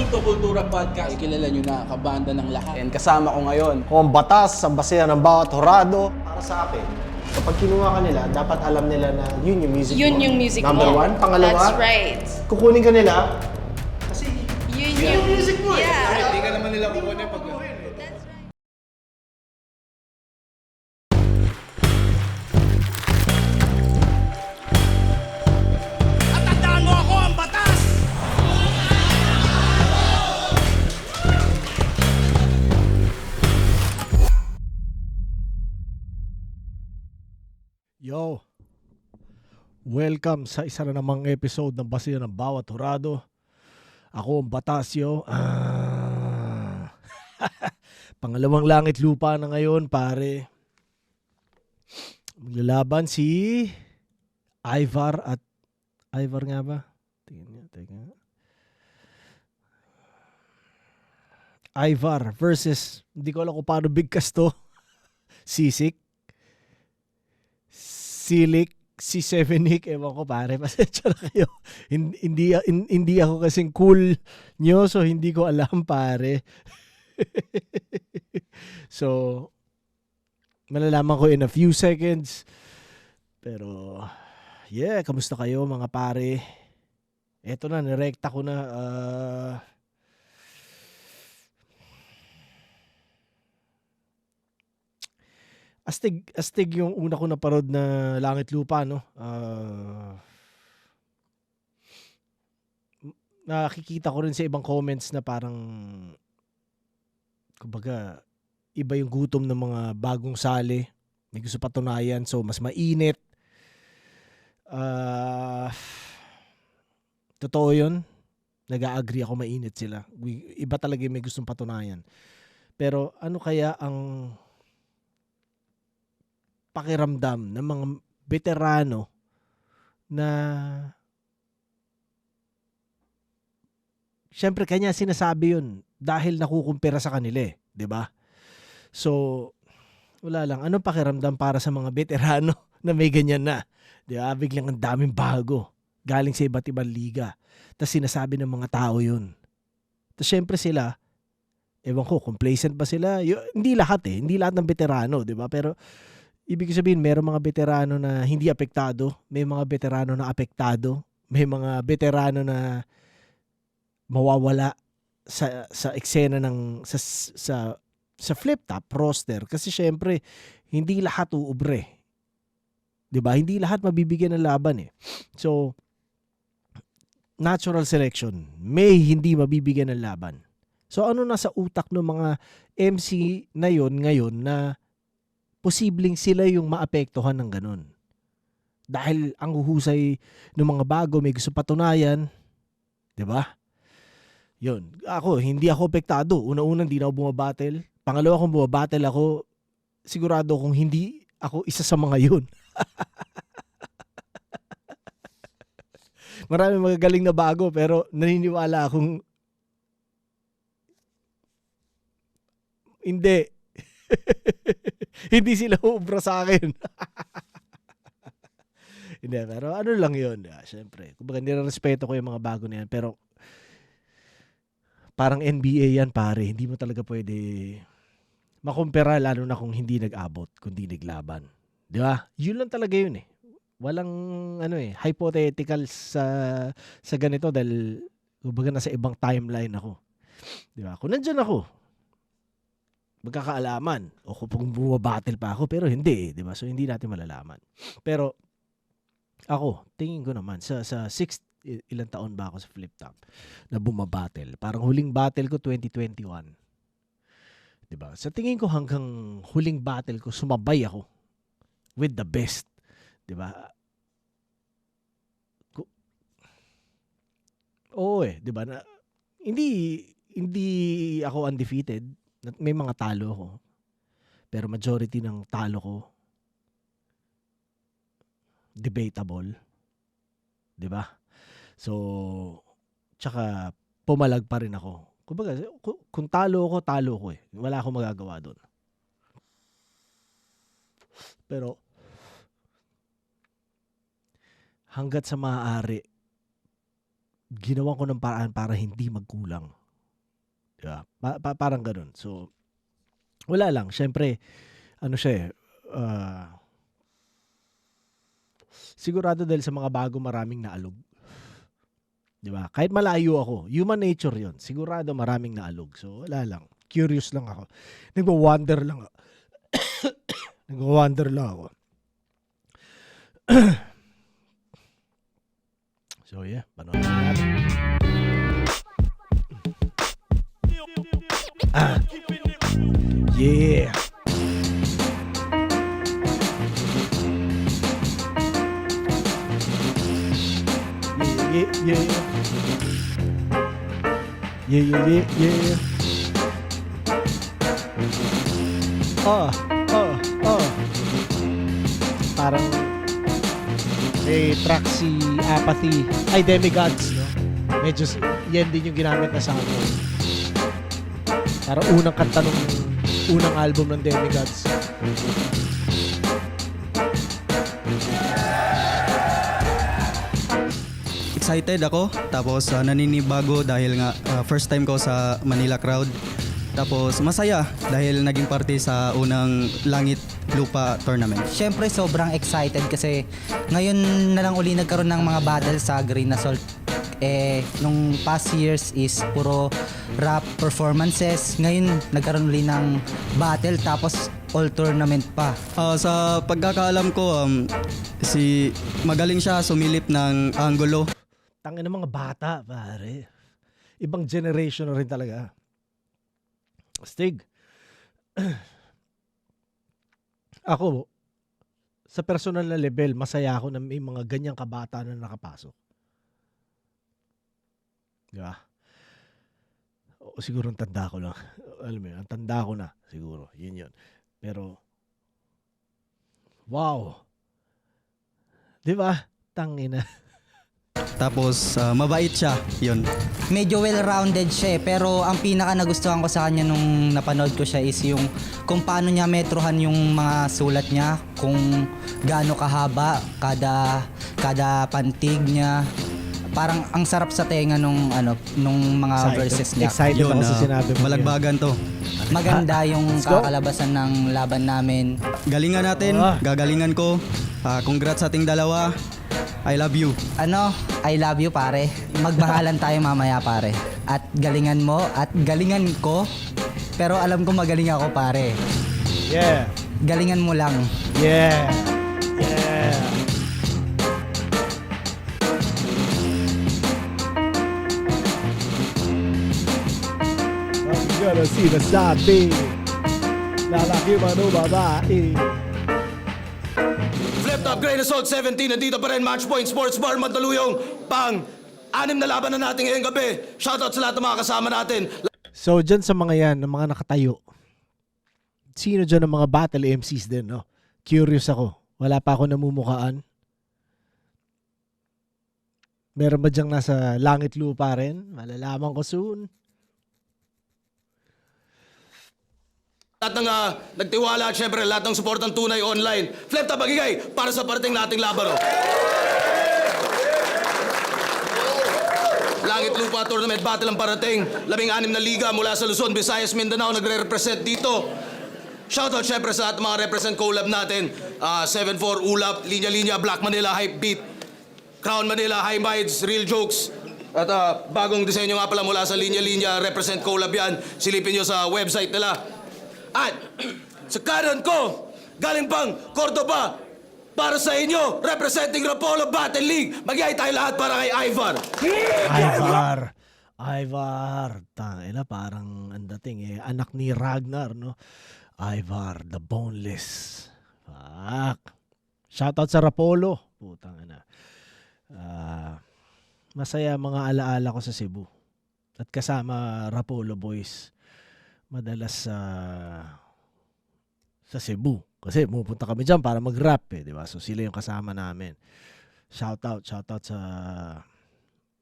Welcome to Kultura Podcast. Kilala nyo na, kabanda ng lahat. And kasama ko ngayon. Kung ang batas sa basehan ng bawat horado, para sa akin, kapag kinuha ka nila, dapat alam nila na yun yung music Yun mo. yung music Number mo. one. Pangalawa, That's right. kukunin ka nila, kasi Yun yung music mo yeah. Hindi ka naman nila kukunin pag... That's right. Tandaan mo ako ang batas! Yo! Welcome sa isa na namang episode ng Basihan ng Bawat Horado. Ako ang Batasyo. Pangalawang langit lupa na ngayon, pare. Maglalaban si Ivar at... Ivar nga ba? Tingnan niya, teka. Ivar versus... Hindi ko alam kung paano bigkas to. Sisik. Silik, si Sevenik, ewan ko pare, pasensya na kayo. Hindi ako kasing cool nyo, so hindi ko alam pare. So, malalaman ko in a few seconds. Pero, yeah, kamusta kayo mga pare? Eto na, nirekta ko na. Astig yung una ko naparod na Langit Lupa, no? Nakikita ko rin sa ibang comments na parang, kumbaga, iba yung gutom ng mga bagong sali. May gusto patunayan, so mas mainit. Totoo yun. Nag-a-agree ako, mainit sila. Iba talaga yung may gustong patunayan. Pero ano kaya ang pakiramdam ng mga veterano na syempre kanya sinasabi yun dahil nakukumpira sa kanila, 'di ba? So wala lang, anong pakiramdam para sa mga veterano na may ganyan na, 'di ba? Biglang ang daming bago galing sa iba't ibang liga. Tapos sinasabi ng mga tao yun. Tapos syempre sila, ewan ko, complacent ba sila? Hindi lahat hindi lahat ng veterano, 'di ba? Pero ibig sabihin, mayroong mga veterano na hindi apektado, may mga veterano na apektado, may mga veterano na mawawala sa eksena ng sa flip top roster kasi syempre hindi lahat uubre. 'Di ba? Hindi lahat mabibigyan ng laban . So natural selection, may hindi mabibigyan ng laban. So ano nasa utak ng mga MC na yon ngayon na posibleng sila yung maapektuhan ng ganun. Dahil ang huhusay ng mga bago, may gusto patunayan. 'Di ba? Yun. Ako, hindi ako apektado. Una-una, hindi na ako bumabattle. Pangalawa, kung bumabattle ako, sigurado kung hindi ako isa sa mga yun. Maraming magagaling na bago, pero naniniwala akong hindi. Hindi sila ubra sa akin. Hindi, pero ano lang yun. Siyempre, kumbaga nirerespeto ko yung mga bago na yan. Pero parang NBA yan pare. Hindi mo talaga pwede makumpara lalo na kung hindi nag-abot, kung hindi naglaban. Di ba? Yun lang talaga yun . Walang hypothetical sa ganito dahil kumbaga nasa ibang timeline ako. Di ba? Kung nandyan ako, magkakaalaman o kung bumabattle pa ako pero hindi, di ba? So hindi natin malalaman. Pero ako, tingin ko naman sa 6 ilang taon ba ako sa flip top na bumabattle. Parang huling battle ko 2021. Di ba? Sa tingin ko hanggang huling battle ko sumabay ako with the best. Di ba? Oo di ba? Hindi ako undefeated. May mga talo ko. Pero majority ng talo ko debatable. 'Di ba? So, tsaka pumalag pa rin ako. Kumbaga, kung talo ko Wala akong magagawa doon. Pero hanggat sa maaari, ginawan ko ng paraan para hindi magkulang. Di ba? Parang ganun. So, wala lang. Siyempre, ano siya sigurado dahil sa mga bago maraming naalog. Di ba? Kahit malayo ako, human nature yon. Sigurado maraming naalog. So, wala lang. Curious lang ako. Nagwa-wonder lang ako. Nagwa-wonder lang ako. So, yeah. Panoorin natin. Yeah. Yeah. Yeah. Parang may track si Apathy, ay Demigods, no? Medyo yan din yung ginamit na sample. Para unang kanta nung unang album ng Demigods. Excited ako, tapos naninibago dahil nga first time ko sa Manila crowd. Tapos masaya dahil naging parte sa unang Langit Lupa tournament. Siyempre sobrang excited kasi ngayon na lang uli nagkaroon ng mga battle sa Green Assault. Nung past years is puro rap performances. Ngayon nagkaroon uli ng battle tapos all tournament pa. Sa pagkakaalam ko, magaling siya sumilip ng angulo. Tangin ng mga bata, pare. Ibang generation na rin talaga. Stig. Ako, sa personal na level, masaya ako na may mga ganyang kabata na nakapasok. Di ba? O siguro ang tanda ko lang. Alam mo yun, ang tanda ko na. Siguro, yun. Pero, wow. Di ba? Tangina. Tapos mabait siya, yun. Medyo well-rounded siya pero ang pinaka nagustuhan ko sa kanya nung napanood ko siya is yung kung paano niya metrohan yung mga sulat niya, kung gaano kahaba kada pantig niya. Parang ang sarap sa tenga nung mga verses niya. Excited Yun, ako sa sinabi mo. malagbagan to. Maganda yung Let's go. kakalabasan ng laban namin. Galingan natin, gagalingan ko. Congrats sa ating dalawa. I love you. I love you pare. Magbahalan tayo mamaya pare. At galingan mo at galingan ko. Pero alam ko magaling ako pare. Yeah. Galingan mo lang. Yeah. Yeah. I'm gonna see the sabi. Lalaki man o babae. Flip Top Grain Assault 17, nandito pa rin Matchpoint Sports Bar, Mandaluyong, pang-anim na laban na natin ngayong gabi. Shoutout sa lahat ng mga kasama natin. So, dyan sa mga yan, ng mga nakatayo, sino dyan ng mga battle MCs din, no? Curious ako. Wala pa ako namumukaan. Meron ba dyang nasa langit lupa rin? Malalaman ko soon. Lahat ng nagtiwala at syempre lahat ng support ng Tunay Online. Flip Top, magigay para sa parating nating laban. Langit Lupa Tournament Battle ang parating. 16 na liga mula sa Luzon, Visayas, Mindanao nagre-represent dito. Shoutout syempre sa lahat ng mga represent collab natin. 7-4 Ulap, Linya Linya, Black Manila, Hype Beat, Crown Manila, High Minds, Real Jokes. At bagong disenyo nga pala mula sa Linya Linya, represent collab yan. Silipin nyo sa website nila. At sa kanan ko, galing pang Cordoba, para sa inyo, representing Rapolo Battle League. Mag-iay tayo lahat para kay Ivar. Ivar. Tangina, parang ang dating anak ni Ragnar, no? Ivar, the boneless. Fuck. Shoutout sa Rapolo. Putang ina. Masaya mga alaala ko sa Cebu. At kasama Rapolo Boys. Madalas sa Cebu. Kasi pupunta kami dyan para mag-rap di ba? So sila yung kasama namin. Shoutout sa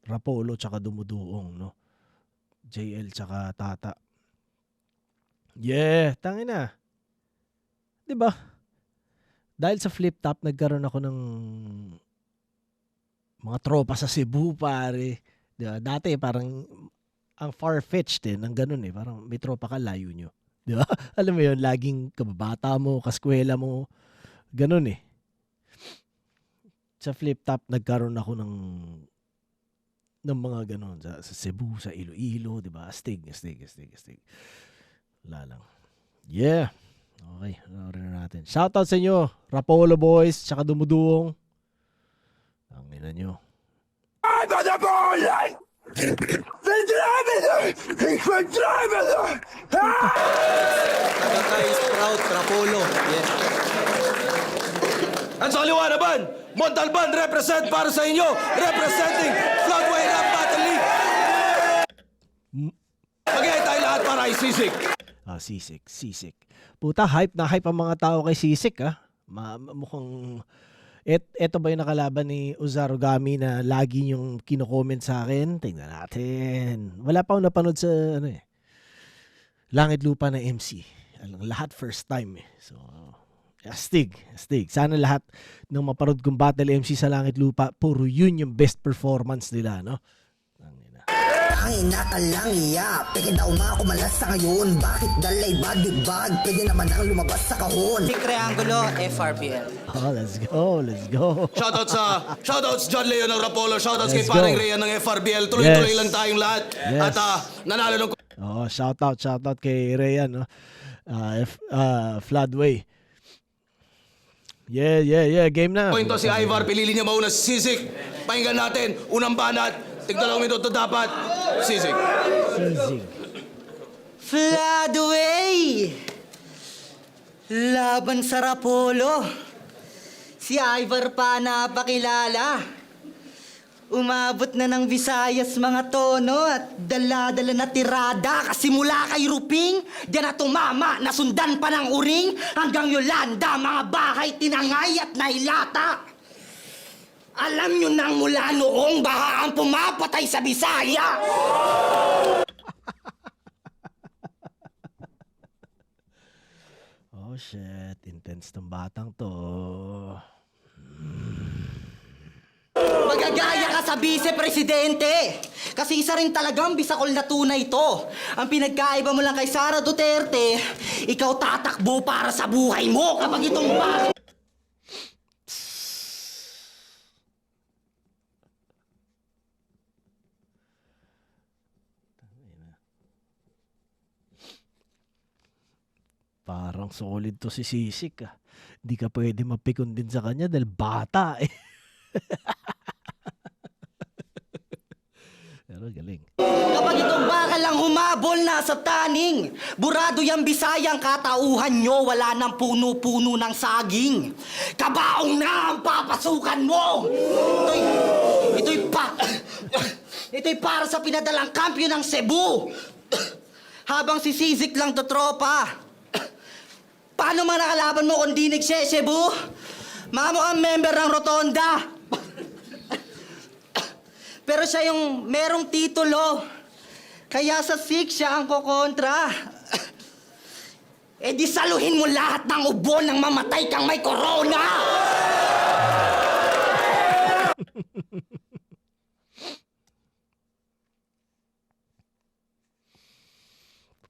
Rapolo tsaka Dumuduong, no? JL tsaka Tata. Yeah, tangina. Di ba? Dahil sa Flip Top, nagkaroon ako ng mga tropa sa Cebu, pare. Di ba? Dati parang ang far-fetched ng ganun eh. Parang may tropa ka, layo nyo. Di ba? Alam mo yun, laging kababata mo, kaskwela mo. Ganun eh. Sa flip top, nagkaroon ako ng mga ganun. Sa Cebu, sa Iloilo, di ba? Astig. Wala lang. Yeah. Okay, panoorin na natin. Shoutout sa inyo, Rapolo Boys, tsaka Dumuduong. Ang ina nyo. Tagakay Sprout, Rapolo. Yes. At sa kaliwa naman, Montalban represent para sa inyo, representing Floodway Rap Battle League. Magiging tayo lahat para kay Sisig. Sisik. Puta, hype na hype ang mga tao kay Sisik, ah. Mukhang... Eto ba yung nakalaban ni Uzarugami na lagi yung kino-comment sa akin? Tingnan natin. Wala pa akong napanood sa Langit Lupa na MC. Lahat first time eh. So, astig. Sana lahat ng maparod kong battle MC sa Langit Lupa, puro yun yung best performance nila, no? Ang inatalang iya, peke daw ako malas sa ngayon. Bakit dalay bag, pwede naman ang lumabas sa kahon. Big Triangulo, FRPL. Oh, let's go. Shoutouts John Leo ng Rapolo, shoutouts kay Let's go. Paring Rhea ng FRBL. Tuloy-tuloy Yes. lang tayong lahat. Yes. At nanalo ng Oh, shoutout kay Rhea, no? Floodway. Yeah, game na. point to si Ivar, pilili niya mauna si Sisig. Pakinggan natin, unang banat. Tignan lang minuto dapat. Sisig. Sisig. Floodway! Laban sa Rapolo. Si Ivar pa napakilala. Umabot na ng Visayas mga tono at dala-dala na tirada kasi mula kay Ruping, diyan na tumama, nasundan pa ng uring hanggang Yolanda, mga bahay tinangay at nailata. Alam nyo nang mula noong baha ang pumapatay sa Bisaya. Oh shit, intense tong batang to. Magagaya ka sa vice-presidente. Kasi isa rin talagang bisakol na tunay ito. Ang pinagkaiba mo lang kay Sara Duterte, ikaw tatakbo para sa buhay mo kapag itong bakit. Parang solid to si Sisik, ah. Di ka pwede mapikon din sa kanya dahil bata eh. Pero galing. Kapag itong bakal lang humabol na sa taning, burado yung Bisayang katauhan nyo, wala ng puno-puno ng saging. Kabaong na ang papasukan mo! Ito'y para sa pinadalang kampyon ng Cebu. Habang si Sizik lang to tropa. Paano man nakalaban mo kung di nagse-Cebu? Mamukhang member ng Rotonda. Pero siya yung merong titulo. Kaya sa Sik siya ang kokontra. Eh di saluhin mo lahat ng ubo nang mamatay kang may corona!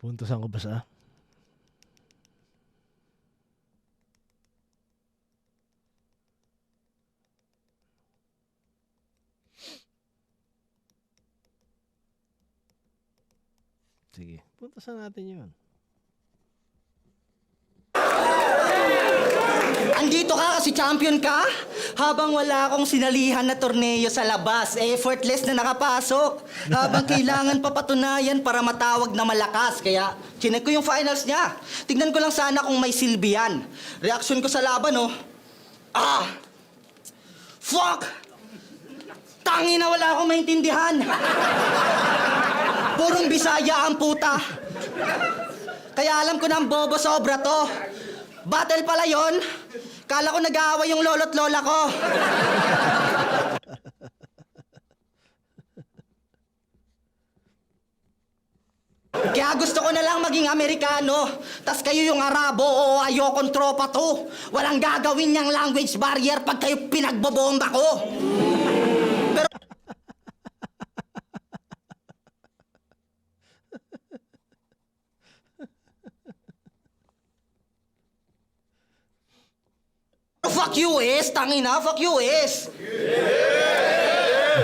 Puntosan ko ba sa? Sige, puntasan natin yun. Andito ka kasi champion ka? Habang wala akong sinalihan na torneo sa labas, effortless na nakapasok. Habang kailangan pa patunayan para matawag na malakas. Kaya, chinek ko yung finals niya. Tignan ko lang sana kung may silbi yan. Reaksyon ko sa laban, oh. Fuck! Tangi na wala akong maintindihan. Purong Bisaya ang puta. Kaya alam ko na ang bobo sobra to. Battle pala yon. Kala ko nag-aaway yung lolo't lola ko. Kaya gusto ko na lang maging Amerikano. Tas kayo yung Arabo o ayokong tropa to. Walang gagawin niyang language barrier pag kayo pinagbobomba ko. Fuck US, tangina, fuck US.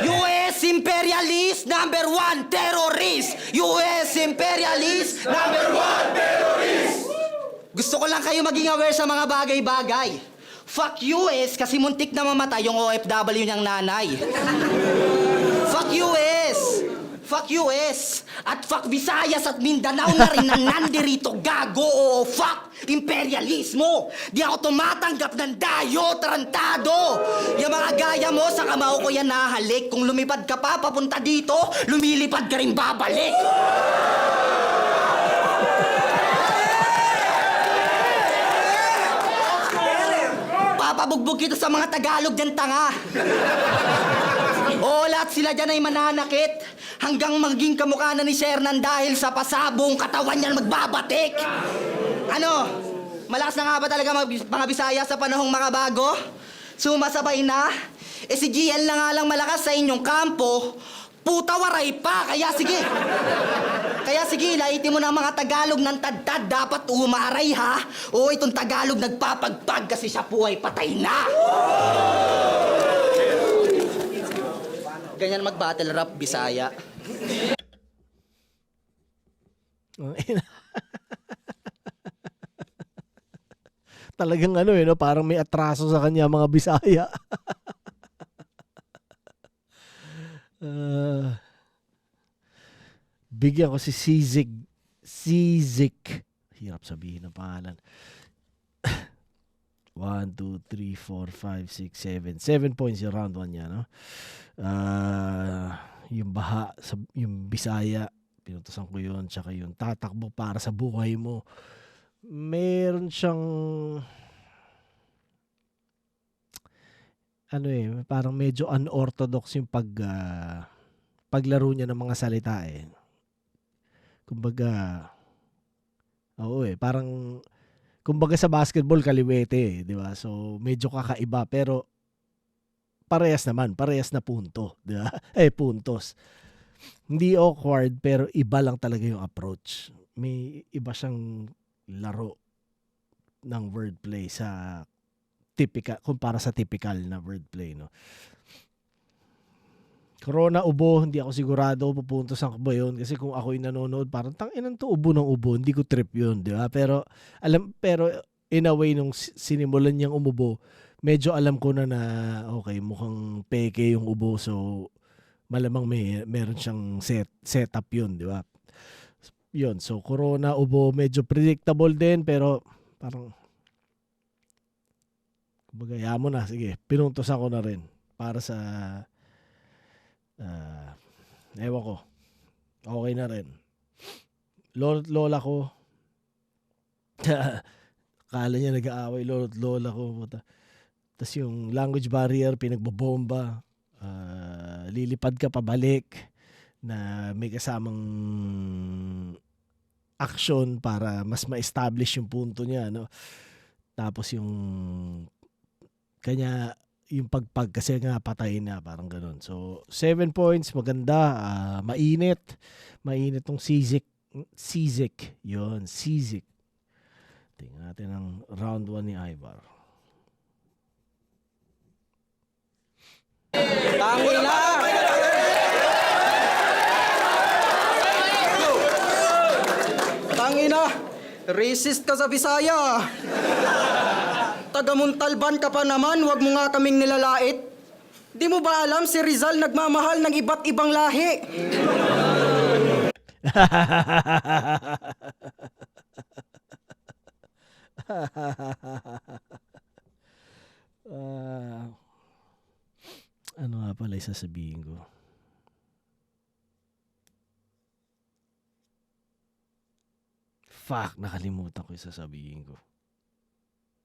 US imperialist number 1 terrorist. US imperialist number 1 terrorist. Gusto ko lang kayo maging aware sa mga bagay-bagay. Fuck US kasi muntik na mamatay yung OFW niyang nanay. Fuck US. Fuck US. At fuck Visayas at Mindanao na rin ang nandirito, gago. O fuck imperialismo. Di ako tumatanggap ng dayo, tarantado. Yung mga gaya mo, sa kamao ko yan nahalik. Kung lumipad ka pa, papunta dito, lumilipad ka rin babalik. Papabugbog kita sa mga Tagalog dyan, tanga. Oo, lahat sila dyan ay mananakit hanggang maging kamukha na ni Shernan dahil sa pasabong katawan niyan magbabatik. Ano? Malakas na nga ba talaga mga Bisaya sa panahong makabago? Sumasabay na? Eh si GL na nga lang malakas sa inyong kampo, puta waray pa, kaya sige, laitin mo na ang mga Tagalog ng tad-tad, dapat umaray ha. O itong Tagalog nagpapagpag kasi siya po ay patay na. Ganyan mag-battle rap, Bisaya. Talagang ano no? Parang may atraso sa kanya mga Bisaya. Bigyan ko si Sizik. Hirap sabihin ang pangalan. 1, 2, 3, 4, 5, 6, 7. 7 points yung round 1 niya, no? Yung baha, yung Bisaya, pinutusan ko yun, tsaka yung tatakbo para sa buhay mo. Meron siyang parang medyo unorthodox yung paglaro niya ng mga salita eh. Kumbaga, parang kumbaga sa basketball kaliwete, di ba? So medyo kakaiba pero parehas na punto, di ba? Puntos. Hindi awkward pero iba lang talaga yung approach. May iba siyang laro ng wordplay sa typical kumpara sa typical na wordplay, no. Corona ubo, hindi ako sigurado pupunto sa ba yun kasi kung ako'y nanonood parang tanginan to ubo ng ubo, hindi ko trip yun, di ba? Pero in a way nung sinimulan niyang umubo, medyo alam ko na okay, mukhang peke yung ubo, so malamang meron siyang setup yun, di ba? Yun, so Corona ubo, medyo predictable din pero parang bagaya mo na, sige, pinuntos ako na rin para sa ewan ko, okay na rin. Lola ko kala niya nag-aaway, lola ko, tas yung language barrier pinagbobomba, lilipad ka pabalik na may kasamang action para mas ma-establish yung punto niya, no? Tapos yung kanya yung pagpag kasi nga patay na, parang ganun. So 7 points, maganda, mainit tong Sizik. Yun, Sizik. Tingnan natin ang round 1 ni Ivar. Tangina! Tangina! Racist ka sa Bisaya! Taga-Muntalban ka pa naman, wag mo nga kaming nilalait. Di mo ba alam si Rizal nagmamahal ng iba't ibang lahi? Ano nga pala isasabihin ko? Fuck, nakalimutan ko yung sasabihin ko.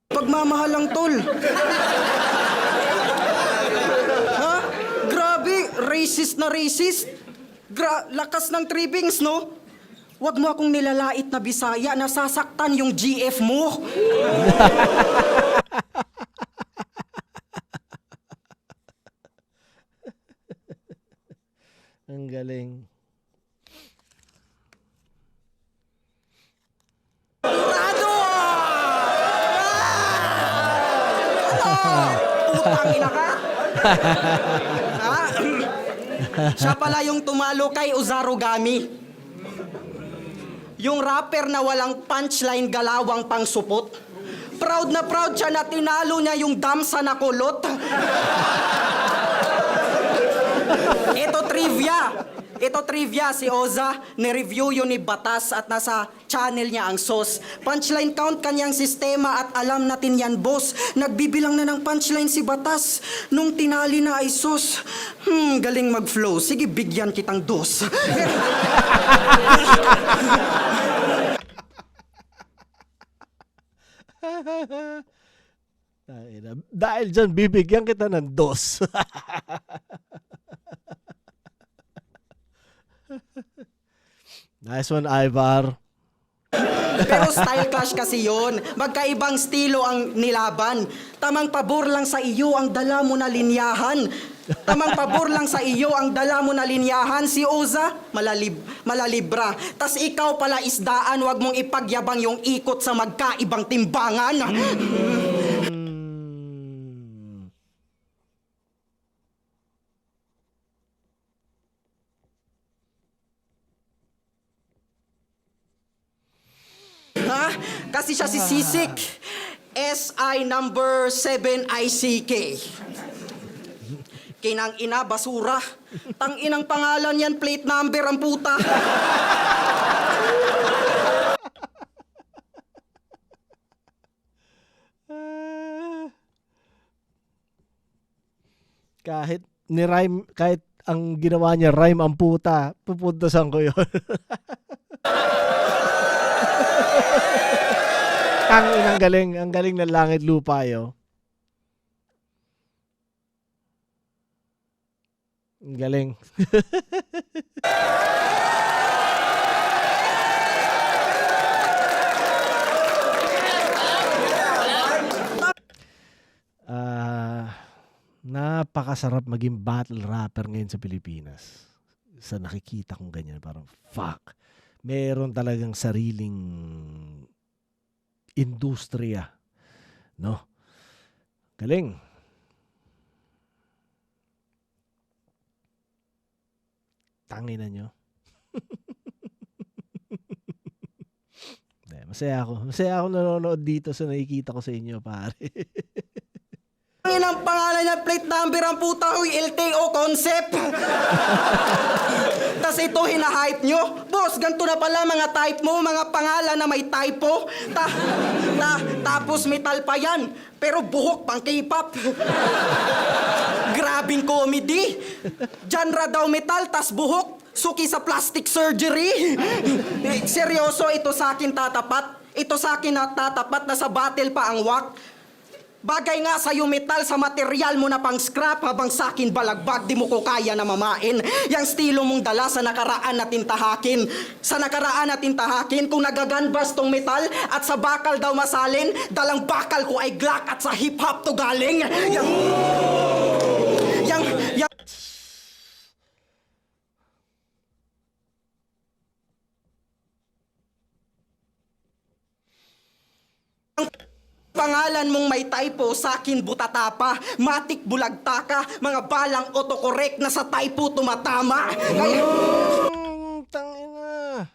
Pagmamahal lang, tol. Ha? Grabe, racist na racist. Lakas ng trippings, no? Huwag mo akong nilalait na Bisaya, nasasaktan yung GF mo. Ang galing. Rado! tangina ka. Ha? Siya pala yung tumalo kay Uzarugami. Yung rapper na walang punchline, galawang pang supot. Proud na proud siya na tinalo niya yung damsa na kulot. Ito trivia, si Oza, ni-review yun ni Batas at nasa channel niya ang SOS. Punchline count kanyang sistema at alam natin yan, boss. Nagbibilang na ng punchline si Batas nung tinali na ay SOS. Galing mag-flow. Sige, bigyan kitang dos. Dahil dyan, bibigyan kita ng dos. Nice one, Ivar. Pero style clash kasi yun. Magkaibang estilo ang nilaban. Tamang pabor lang sa iyo ang dala mo na linyahan. Tamang pabor lang sa iyo ang dala mo na linyahan. Si Oza, malalibra. Tas ikaw pala isdaan, wag mong ipagyabang yung ikot sa magkaibang timbangan. Ha? Kasi siya si Sisik. SI number 7 ICK. Kinang ina, basura. Tang inang pangalan yan, plate number ang puta. Kahit ni-rhyme, kahit ang ginawa niya rhyme ang puta, pupuntasan ko yun. Ang galing ng langit lupa yo. Ang galing. Napakasarap maging battle rapper ngayon sa Pilipinas. Sa nakikita kong ganyan, parang fuck. Meron talagang sariling industriya. No? Galing. Tangina nyo. Masaya ako. Masaya ako nanonood dito sa nakikita ko sa inyo, pare. Ang inang pangalan niya, plate number ang puta, huy, LTO concept. Tas ito, hinahype nyo. Boss, ganito na pala mga type mo, mga pangalan na may typo. Tapos metal pa yan, pero buhok pang K-pop. Grabing comedy. Genre daw metal, tas buhok, suki sa plastic surgery. Seryoso, ito sa akin tatapat. Ito sa akin na tatapat na sa battle pa ang wak. Bagay nga sa'yo metal sa material mo na pang scrap habang sa'kin balagbag di mo ko kaya na mamain. Yang estilo mong dala sa nakaraan natin tahakin. Sa nakaraan natin tahakin kung nagaganbas tong metal at sa bakal daw masalin, dalang bakal ko ay Glock at sa hip-hop to galing. Yang pangalan mong may typo, sakin butatapa, matik bulagtaka, mga balang autocorrect na sa typo tumatama. Tangina.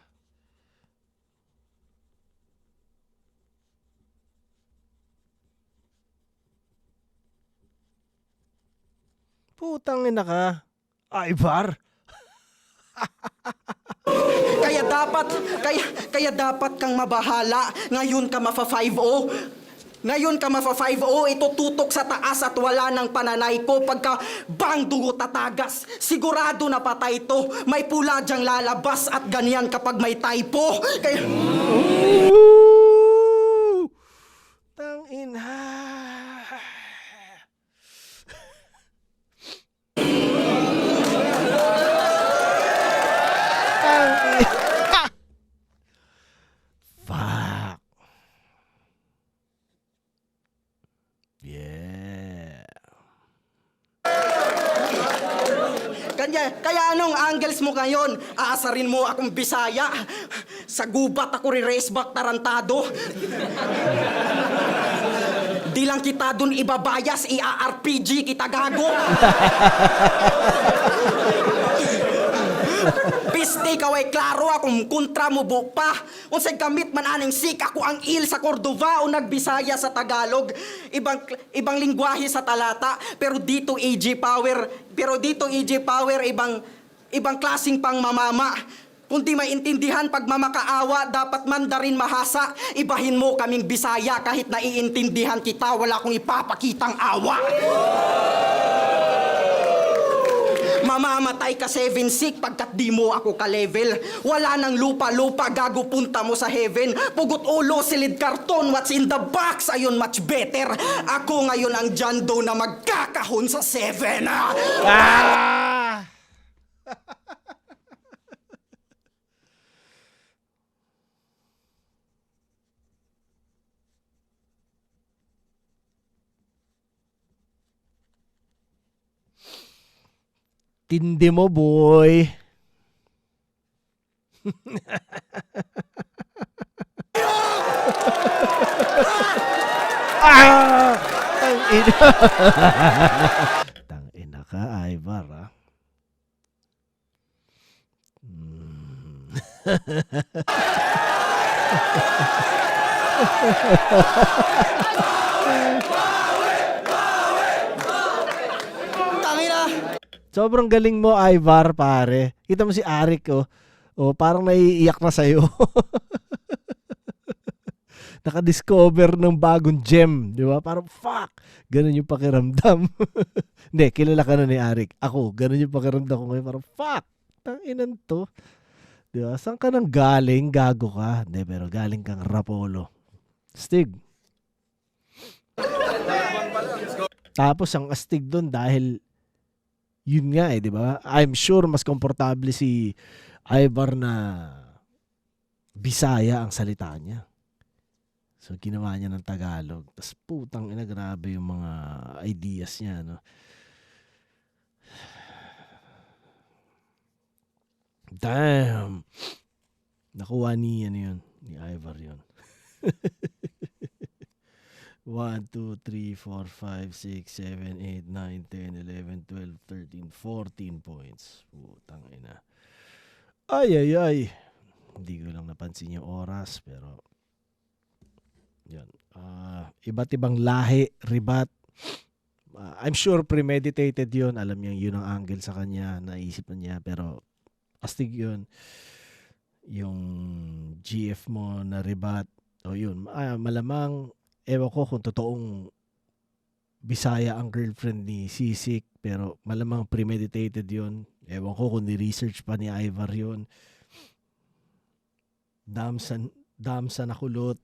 Putang ina ka. Ivar. Kaya dapat kang mabahala. Ngayon ka mafa 5-0. Ngayon ka mafa 5-0, ito tutok sa taas at wala ng pananay ko. Pagka bang dugo tatagas, sigurado na patay to. May pula dyang lalabas at ganyan kapag may typo. Kaya... Tangina. Fuck. Yeah. Kaya anong angles mo ngayon? Aasarin mo akong Bisaya? Sa gubat ako re-raceback tarantado? Di lang kita dun ibabayas, i-RPG kita gago. Piste kaway klaro akong kontra mo pa. Unsay gamit man aning sik ako ang il sa Cordova o nagbisaya sa Tagalog. Ibang lingwahe sa talata, pero dito AJ Power ibang klaseng pang mamama. Kung di maintindihan pag mamakaawa, dapat Mandarin mahasa. Ibahin mo kaming Bisaya kahit naiintindihan kita, wala akong ipapakitang awa. Mamamatay ka 7-6 pagkat di mo ako ka-level. Wala nang lupa-lupa, gago punta mo sa heaven. Pugot ulo, silid karton, what's in the box? Ayun, much better. Ako ngayon ang John Doe na magkakahon sa 7. Tindi mo, boy. Tangina. Tangina ka, Ivar, ah. Tangina! Sobrang galing mo, Ivar, pare. Kita mo si Arik, oh. Oh, parang naiiyak na sa'yo. Naka-discover ng bagong gem, di ba? Parang, fuck! Ganun yung pakiramdam. Hindi, kilala ka na ni Arik. Ako, ganun yung pakiramdam ko ngayon. Parang, fuck! Tanginan to. Di ba? Saan ka nang galing? Gago ka. Hindi, pero galing kang Rapolo. Stig. Tapos, ang astig doon dahil yun nga di ba? I'm sure mas komportable si Ivar na Bisaya ang salita niya. So, ginawa niya ng Tagalog. Tapos, putang ina, grabe yung mga ideas niya, no? Damn! Nakuha ni Ivar yun. 1, 2, 3, 4, 5, 6, 7, 8, 9, 10, 11, 12, 13, 14 points. Putang ina. Ay. Hindi ko lang napansin yung oras, pero yan. Iba't ibang lahi, ribat. I'm sure premeditated yun. Alam niya yun ang angle sa kanya. Naisip na niya, pero astig yun. Yung GF mo na ribat. O yun. Malamang ewan ko kung totoong Bisaya ang girlfriend ni Sisik, pero malamang premeditated yun. Ewan ko kung ni-research pa ni Ivar yun. Damsa na kulot.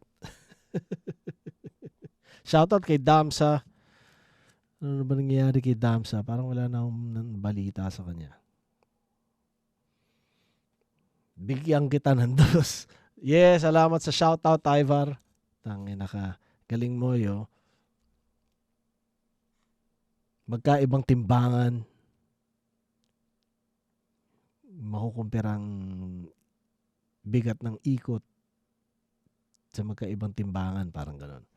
Shoutout kay Damsa. Ano ba nangyayari kay Damsa? Parang wala na akong balita sa kanya. Bigyan kita ng dos. Yes, salamat sa shoutout, Ivar. Tangina ka. Galing mo, yo. Magkaibang timbangan. Makukumpirang bigat ng ikot sa magkaibang timbangan. Parang ganon.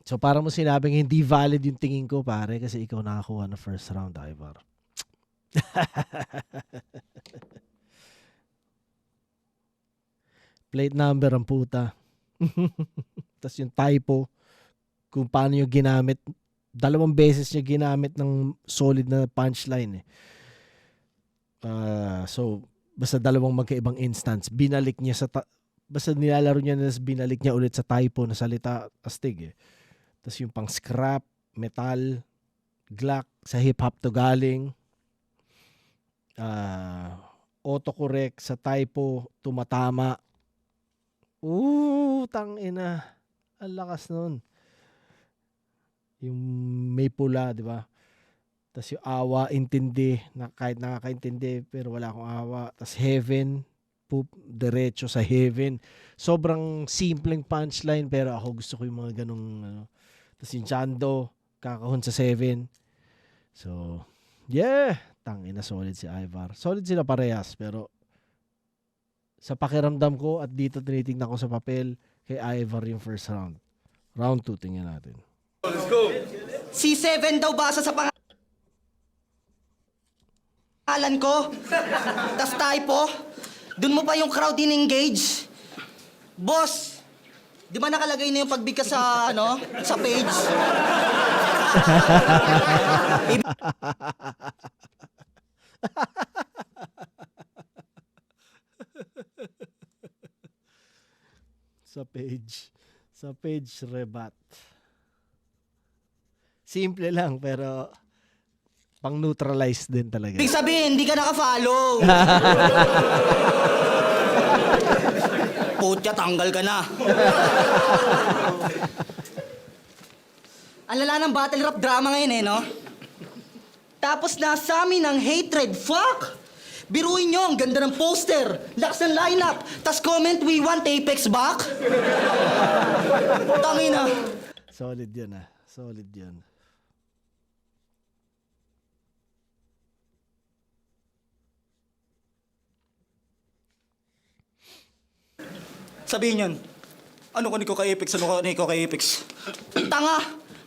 So, parang mo sinabing hindi valid yung tingin ko, pare, kasi ikaw nakakuha na first round, Ivar. Plate number ang puta. Tapos yung typo, kung paano yung ginamit, 2 beses niya ginamit ng solid na punchline. So, basta 2 magkaibang instance, binalik niya basta nilalaro niya na binalik niya ulit sa typo na salita, astig eh. Tapos yung pang scrap, metal, Glock, sa hip-hop to galing, autocorrect sa typo, tumatama. Tangina. Ang lakas nun. Yung may pula, di ba? Tapos yung awa, intindi, na kahit nakakaintindi, pero wala akong awa. Tapos heaven, poop, diretso sa heaven. Sobrang simpleng punchline, pero ako gusto ko yung mga ganong, ano. Tapos yung Chando, kakahon sa 7. So, yeah. Tangina, solid si Ivar. Solid sila parehas, pero sa pakiramdam ko at dito tinitingnan ko sa papel, kay Ivar yung first round. Round 2, tingnan natin. C7 daw basa sa pangalan ko. Tas typo. Dun mo pa yung crowd in-engage. Boss, di ba nakalagay na yung pagbigkas sa, sa page? Sa page rebat. Simple lang pero pang-neutralize din talaga. Ibig sabihin, hindi ka naka-follow. Putya, tanggal ka na. Ang lala ng battle rap drama ngayon no? Tapos nasa amin ang hatred. Fuck! Biruin nyo, ang ganda ng poster. Lakas ng lineup. Tas comment, we want Apex back. Tangina. Solid yun Solid yun. Sabihin yun, ano ka ni ko kay Apex, ano ka ni ko kay Apex? Tanga!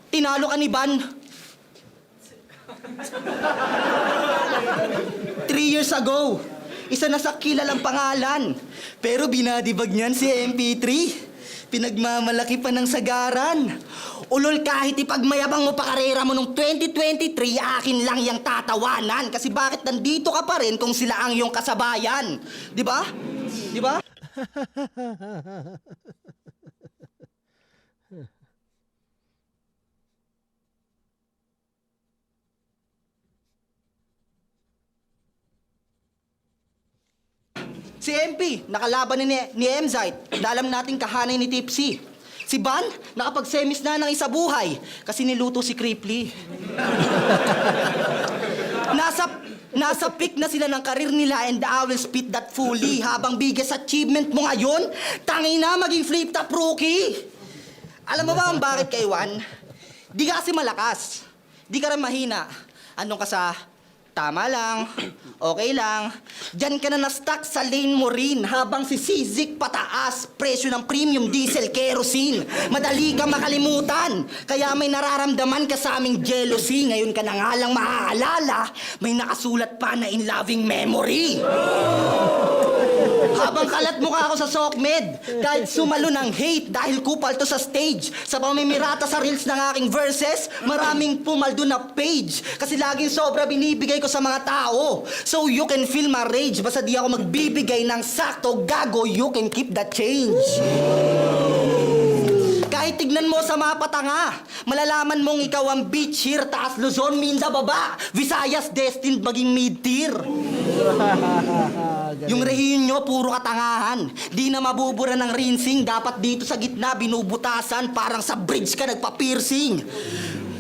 Tinalo ka ni Ban. 3 years ago, isa na sa kilalang pangalan. Pero binadibag niyan si MP3. Pinagmamalaki pa ng sagaran. Ulol, kahit ipagmayabang mo pa karera mo nung 2023, akin lang yung tatawanan. Kasi bakit nandito ka pa rin kung sila ang iyong kasabayan? Di ba? Di ba? Si MP, nakalaban ni Emzite. Alam nating kahanay ni Tipsy. Si Ban, nakapag-semis na ng isa buhay kasi niluto si Cripply. Nasa peak na sila ng karir nila and I will spit that fully. Habang biggest achievement mo ngayon, tangin na maging flip-top rookie. Alam mo ba ang bakit kay Juan? Di ka kasi malakas. Di ka rin mahina. Andun ka sa tama lang, okay lang. Diyan ka na na-stuck sa lane mo rin habang si Sizik pataas. Presyo ng premium diesel kerosene. Madali ka makalimutan. Kaya may nararamdaman ka sa aming jealousy. Ngayon ka na nga lang maaalala. May nakasulat pa na in loving memory. Habang kalat mukha ako sa SOCMED, kahit sumalo ng hate dahil kupal to sa stage. Sa pamimirata sa reels ng aking verses, maraming pumaldo na page. Kasi laging sobra binibigay ko sa mga tao. So you can feel my rage, basta di ako magbibigay ng sakto, gago, you can keep the change. Kahit tignan mo sa mapa tanga, malalaman mong ikaw ang beach here, taas Luzon, Minda, baba. Visayas destined maging mid-tier. Yung rehiyon nyo, puro katangahan. Di na mabubura ng rinsing. Dapat dito sa gitna, binubutasan. Parang sa bridge ka nagpa-piercing.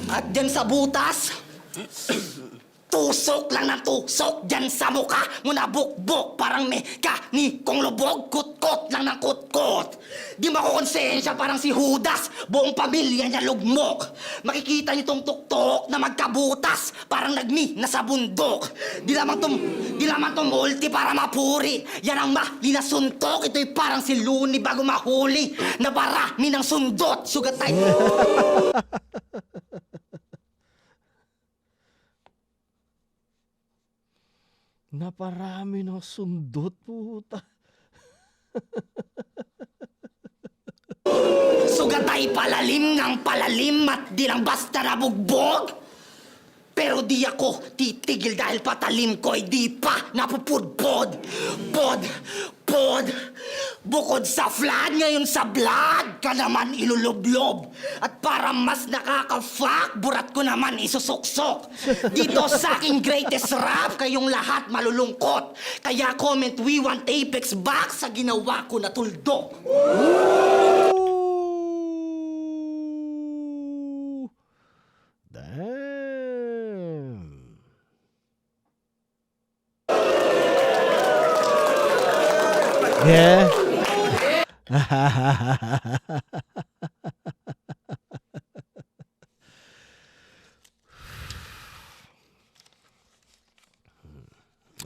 At dyan sa butas, tusok lang ng tusok dyan sa mukha mo na bukbok. Parang may kong lubog, kutkot lang ng kutkot. Di makukonsensya parang si Judas, buong pamilya niya lugmok. Makikita niyo tong tuktok na magkabutas, parang nagmi na sa bundok. Di lamang tumulti para mapuri. Yan ang mahli na suntok. Ito'y parang si Looney bago mahuli na barami ng sundot. Sugatay. Naparami ng sundot, puta. Sugatay palalim ng palalim at di lang basta nabugbog. Pero di ako titigil dahil patalim ko ay di pa napupudpod. Pod. Bukod sa flood, ngayon sa blood ka naman ilulublob. At para mas nakaka-fuck, burat ko naman isusuksok. Dito sa aking greatest rap, kayong lahat malulungkot. Kaya comment, we want Apex back sa ginawa ko na tuldok. Damn. Yeah.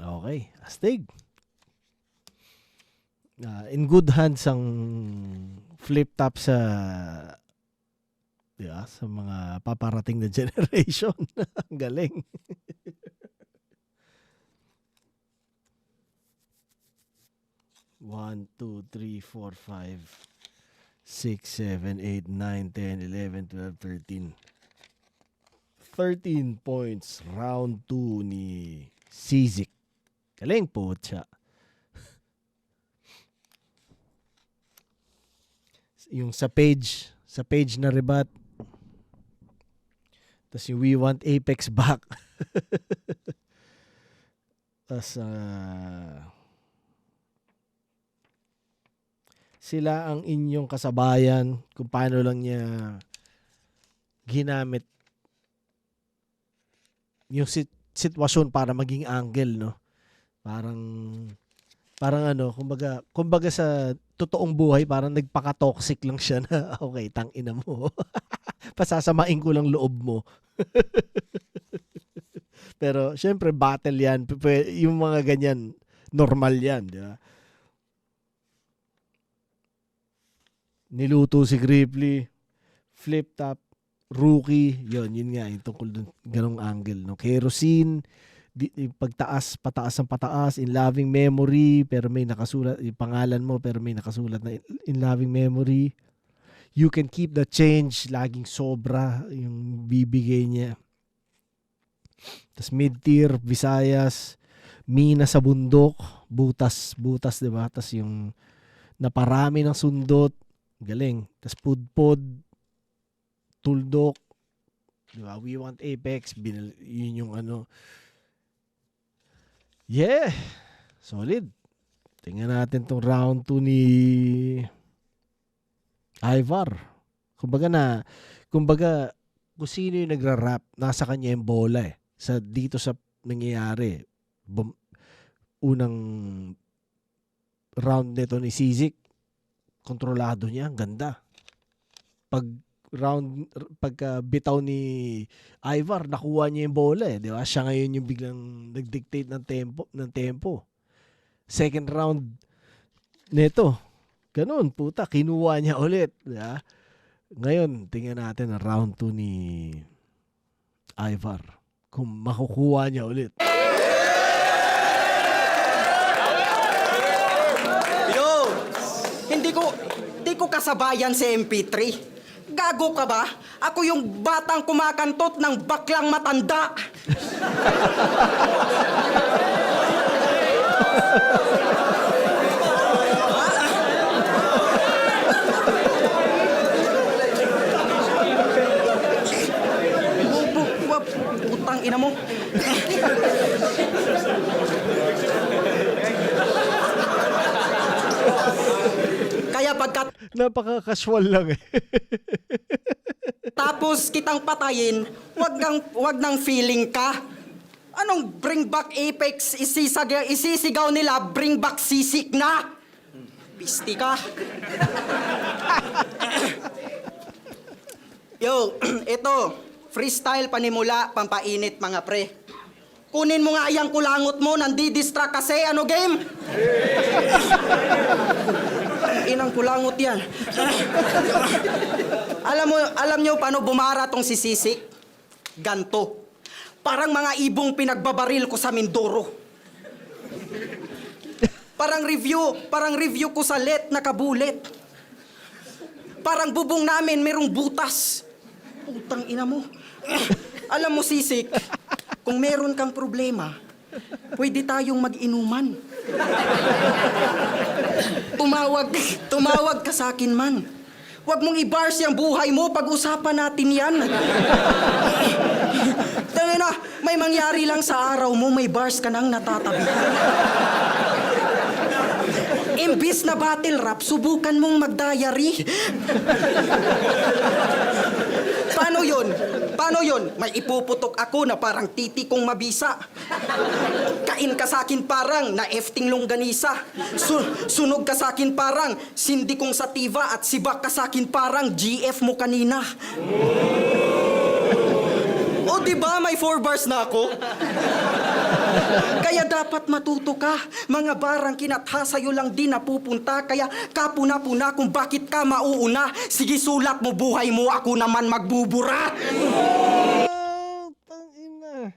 Okay, astig. In good hands ang flip top sa Di ba? Sa mga paparating na generation. Ang galing. One, two, three, four, five, 6, 7, 8, 9, 10, 11, 12, 13. 13 points. Round 2 ni Sizik. Galing po siya. Yung sa page na rebat. Tapos yung We Want Apex Back. Tapos sila ang inyong kasabayan kung paano lang niya ginamit yung sitwasyon para maging angle, no? Parang ano, kumbaga sa totoong buhay, parang nagpaka-toxic lang siya na, okay, tangina mo. Pasasamain ko lang loob mo. Pero, syempre, battle yan. Yung mga ganyan, normal yan, di ba? Niluto si Gripply, flip top, rookie, yun nga, yung tungkol dun, ganong angle, no? Kerosene, pagtaas, pataas, in loving memory, pero may nakasulat, yung pangalan mo, pero may nakasulat na in loving memory. You can keep the change, laging sobra, yung bibigay niya. Tapos mid-tier, Visayas, Mina sa bundok, butas, di ba? Tapos yung naparami ng sundot, galing. Tapos pudpod, tuldok, di ba? We Want Apex, yun yung ano. Yeah, solid. Tingnan natin tong round 2 ni Ivar. Kumbaga kung sino yung nagra-rap, nasa kanya yung bola eh. Dito sa nangyayari, unang round nito ni Sizik, kontrolado niya, ganda. Pagka bitaw ni Ivar, nakuha niya yung bola eh, di ba? Siya ngayon yung biglang nag-dictate ng tempo. Second round nito, ganun, puta, kinuha niya ulit, di ba? Ngayon, tingnan natin ang round 2 ni Ivar. Kung makukuha niya ulit. Yo! Hindi ko kasabayan si MP3. Gago ka ba? Ako yung batang kumakantot ng baklang matanda. Putang ina mo. Kaya pagkat Napaka-casual lang eh. tapos kitang patayin, wag nang feeling ka. Anong bring back Apex isisigaw nila, bring back Sisik na? Pisti ka. Yo, ito, freestyle panimula, pampainit mga pre. Kunin mo nga yung kulangot mo, nandi-distract kasi, ano game? Inang kulangot yan. Alam nyo paano bumara tong si Sisik? Ganto. Parang mga ibong pinagbabaril ko sa Mindoro. Parang review ko sa let na kabulit. Parang bubong namin merong butas. Putang ina mo. Alam mo, Sisik, kung meron kang problema, pwede tayong mag-inuman. Tumawag ka sa akin man. Huwag mong i-bars yung buhay mo, pag-usapan natin yan. Tangina, may mangyari lang sa araw mo, may bars ka nang natatabi. Imbis na battle rap, subukan mong mag-diary. Paano yun? May ipuputok ako na parang titi kong mabisa. Kain ka sa akin parang na efting longganisa. Sunog ka sa akin parang sindi kong sativa at sibak ka sa akin parang GF mo kanina. O diba may 4 bars na ako? Kaya dapat matuto ka. Mga barang kinatha sa'yo lang din napupunta. Kaya kapuna-puna kung bakit ka mauuna. Sige, sulat mo buhay mo, ako naman magbubura. Tangina.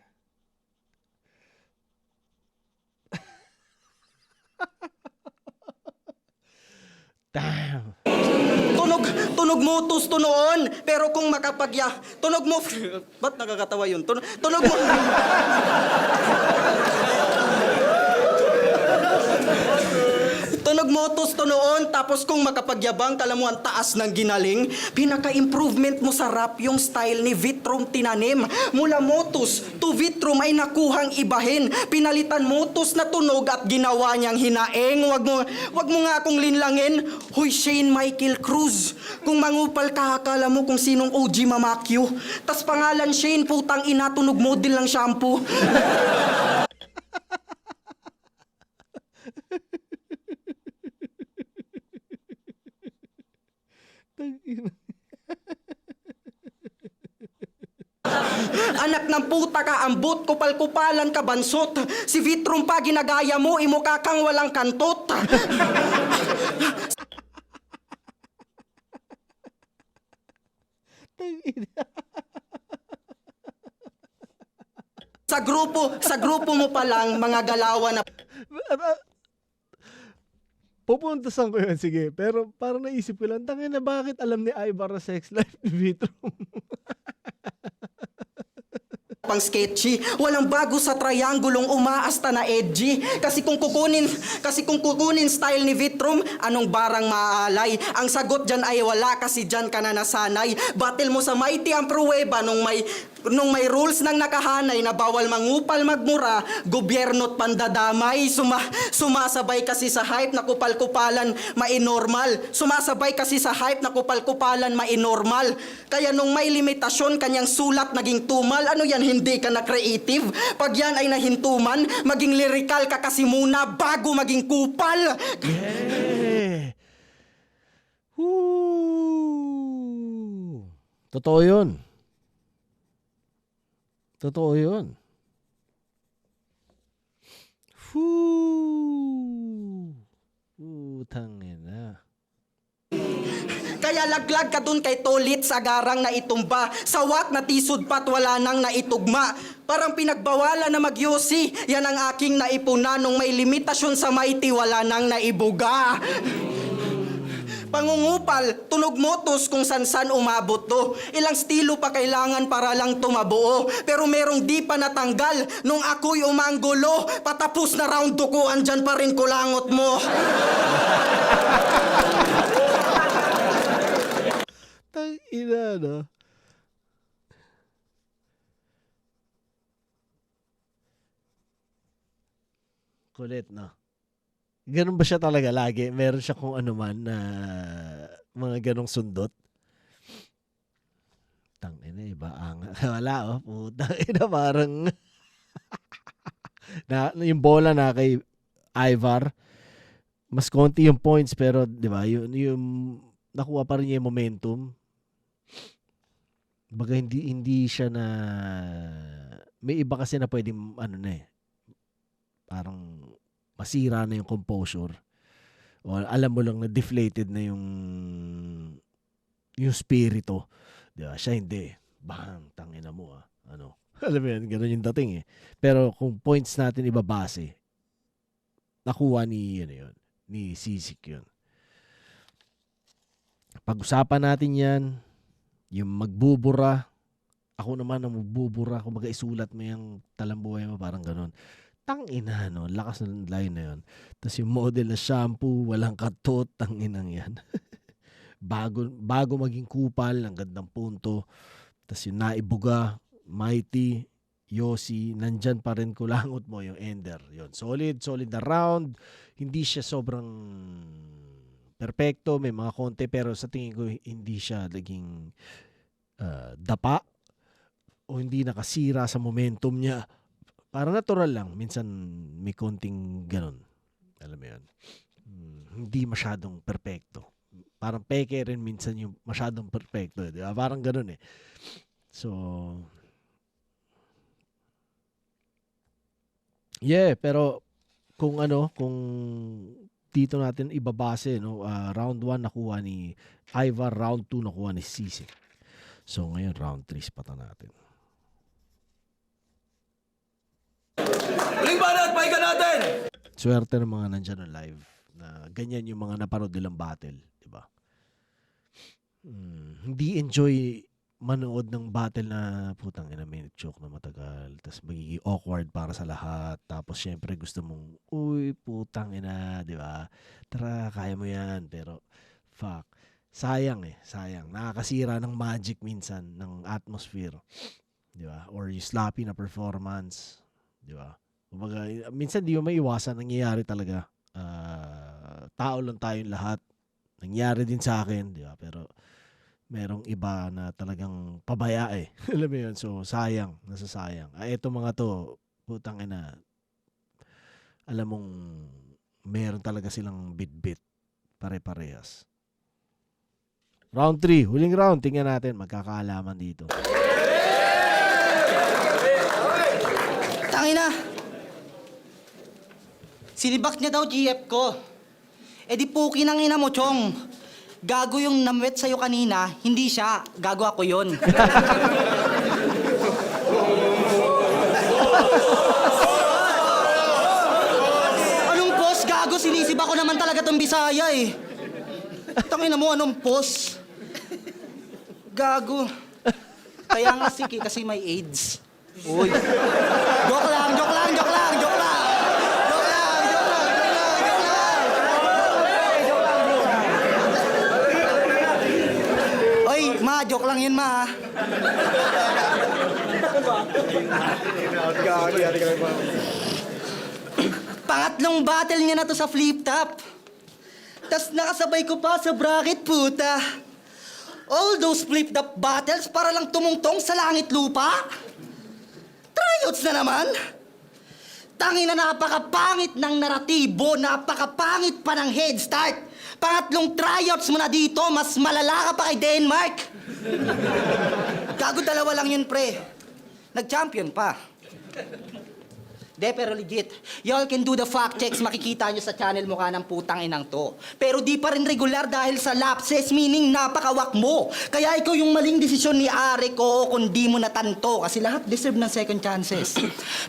Damn. Tunog mo tusto noon. Pero kung tunog mo, ba't nakakatawa yun? Tunog mo, tunog mo tusto noon. Tapos kung makapagyabang, kala mo ang taas ng ginaling. Pinaka-improvement mo sa rap yung style ni Vitrum tinanim. Mula motus to Vitrum ay nakuhang ibahin. Pinalitan motus na tunog at ginawa niyang hinaeng. Wag mo nga akong linlangin. Huy, Shane Michael Cruz. Kung mangupal ka, akala mo kung sinong OG Mamakyo. Tas pangalan Shane, putang ina, tunog model ng shampoo. Anak ng puta ka, ambot, kupal-kupalan ka, bansot. Si Vitrum pa ginagaya mo, imukha kang walang kantot. Sa grupo mo pa lang, mga galawan na Pupuntasan ko yun, sige. Pero parang naisip ko lang, tangina bakit alam ni Ivar na sex life ni Vitrum? pang sketchy. Walang bago sa triangulong umaasta na edgy. Kasi kung kukunin style ni Vitrum, anong barang maaalay? Ang sagot dyan ay wala kasi dyan ka na nasanay. Battle mo sa mighty ang pruweba nung may rules ng nakahanay na bawal mangupal magmura, gobyerno't pandadamay. Sumasabay kasi sa hype na kupal-kupalan mainormal. Sumasabay kasi sa hype na kupal-kupalan mainormal. Kaya nung may limitasyon kanyang sulat naging tumal. Ano yan, hindi ka na creative? Pag yan ay nahintuman, maging lyrical ka kasi muna bago maging kupal. Yeah. Woo. Totoo yun. Totoo yun. Tangina. Kaya laglag ka dun kay Tolit sa garang na itumba. Sawat na tisod pat wala nang naitugma. Parang pinagbawalan na magyosi. Yan ang aking naipuna nung may limitasyon sa mighty wala nang naibuga. Pangungupal, tunog motos kung san-san umabot to. Ilang estilo pa kailangan para lang tumabuo. Pero merong di pa natanggal nung ako'y umanggulo. Patapos na round 2 ko, andyan pa rin kulangot mo. Tangina, no? Kulit, no? Ganun ba siya talaga lagi? Meron siya kung ano man na mga ganong sundot? Tangina, iba ang... Wala, oh. Putang ina, parang... yung bola na kay Ivar, mas konti yung points, pero, di ba, yung nakuha pa rin niya yung momentum. Baga, hindi siya na... May iba kasi na pwedeng, ano na eh, parang masira na yung composure. O alam mo lang na deflated na yung spirito. Diba? Siya hindi. Bang, tangina mo ah. Ano? Alam mo yan, ganun yung dating eh. Pero kung points natin ibabase, nakuha ni Sisik yun. Pag-usapan natin yan, yung magbubura, ako naman ang magbubura, kung mag-isulat mo yung talambuhay mo, parang ganun. Tangina, no? Lakas ng line na yun. Tapos yung model na shampoo, walang katot, tanginang yan. bago maging kupal, ang gandang punto. Tapos yung naibuga, mighty, Yossi, nandyan pa rin kulangot mo yung ender. Yun. Solid na round. Hindi siya sobrang perfecto, may mga konti, pero sa tingin ko hindi siya naging dapa o hindi nakasira sa momentum niya. Parang natural lang. Minsan may konting ganon. Alam mo yun. Hindi masyadong perfecto. Parang peke rin minsan yung masyadong perfecto. Di ba? Parang ganon eh. So, Yeah, pero kung dito natin ibabase, no, round 1 nakuha ni Ivar, round 2 nakuha ni Sisi. So ngayon round 3 pata natin. Huling banat, pahinga natin! Swerte ng mga nandyan na live na ganyan yung mga napanood nilang battle, di ba? Hindi enjoy manood ng battle na putang ina, minute joke na matagal, tapos magiging awkward para sa lahat, tapos syempre gusto mong uy putang ina, di ba? Tara, kaya mo yan, pero fuck, sayang nakakasira ng magic minsan ng atmosphere, di ba? Or yung sloppy na performance, di ba? Kumbaga, minsan di mo maiwasan, nangyayari talaga. Tao lang tayong lahat, nangyari din sa akin, di ba? Pero merong iba na talagang pabaya eh. Alam mo yun? So, sayang. Nasasayang. Ito mga to, putang ina, alam mong meron talaga silang bit-bit. Pare-parehas. Round 3. Huling round. Tingnan natin. Magkakaalaman dito. Tangina! Sinibak niya daw GF ko. Eh di puki ng ina mo, Chong. Gago yung namwet sa'yo kanina, hindi siya. Gago ako yun. Anong pos? Gago, sinisiba ko naman talaga tong Bisaya eh. Tangina mo, anong pos? Gago. Kaya nga siki kasi may AIDS. Uy. Joke lang, joke lang, joke lang, joke lang. Ma, joke lang yun, ma. Pangatlong battle niya na to sa flip top. Tas nakasabay ko pa sa bracket, puta. All those flip top battles para lang tumungtong sa langit lupa. Tryouts na naman. Tangina, napakapangit ng naratibo, napakapangit pa ng head start. Pangatlong tryouts mo na dito, mas malala ka pa kay Denmark. Gago, dalawa lang yun, pre. Nag-champion pa. De, pero legit. Y'all can do the fact checks, makikita nyo sa channel mukha ng putang inang to. Pero di pa rin regular dahil sa lapses, meaning napakawak mo. Kaya ikaw yung maling desisyon ni Are ko kung di mo natanto. Kasi lahat deserve ng second chances.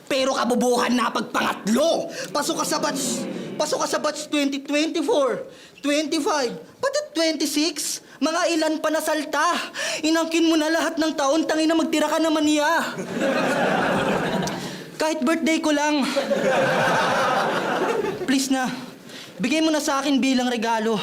Pero kabubuhan na pagpangatlo. Pasok ka sa batch 2024, 25, pati 26. Mga ilan pa na salta. Inangkin mo na lahat ng taon, tangina magtira ka naman niya. Kahit birthday ko lang. Please na. Bigay mo na sa akin bilang regalo.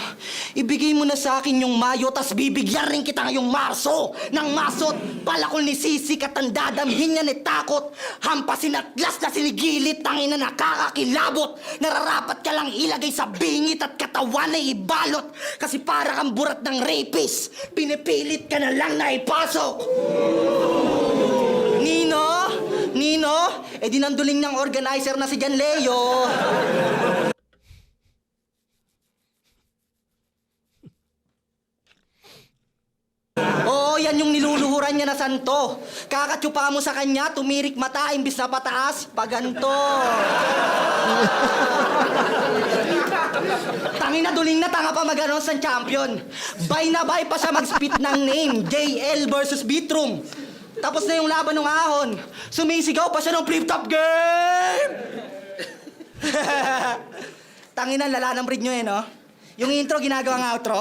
Ibigay mo na sa akin yung Mayo, tas bibigyan rin kita ngayong Marso ng masot. Palakol ni Sisi, katandadamhin niya ni takot. Hampasin at las na sinigilit, tangina nakakakilabot. Nararapat ka lang ilagay sa bingit at katawan na ibalot. Kasi para kang burat ng rapist, pinipilit ka na lang na ipasok. Nino, dinanduling ng organizer na si Jan Leo. Oo, yan yung niluluhuran niya na santo. Kakatsupa mo sa kanya, tumirik mata, imbis na pataas, paganto. Tangina, duling na tanga pa mag-announce ng champion. Bay na bay pa siya mag-spit ng name, JL versus Beatroom. Tapos na yung laban ng ahon. Sumisigaw pa siya ng flip-top game! Tangina, lala ng breed nyo no? Yung intro, ginagawang outro.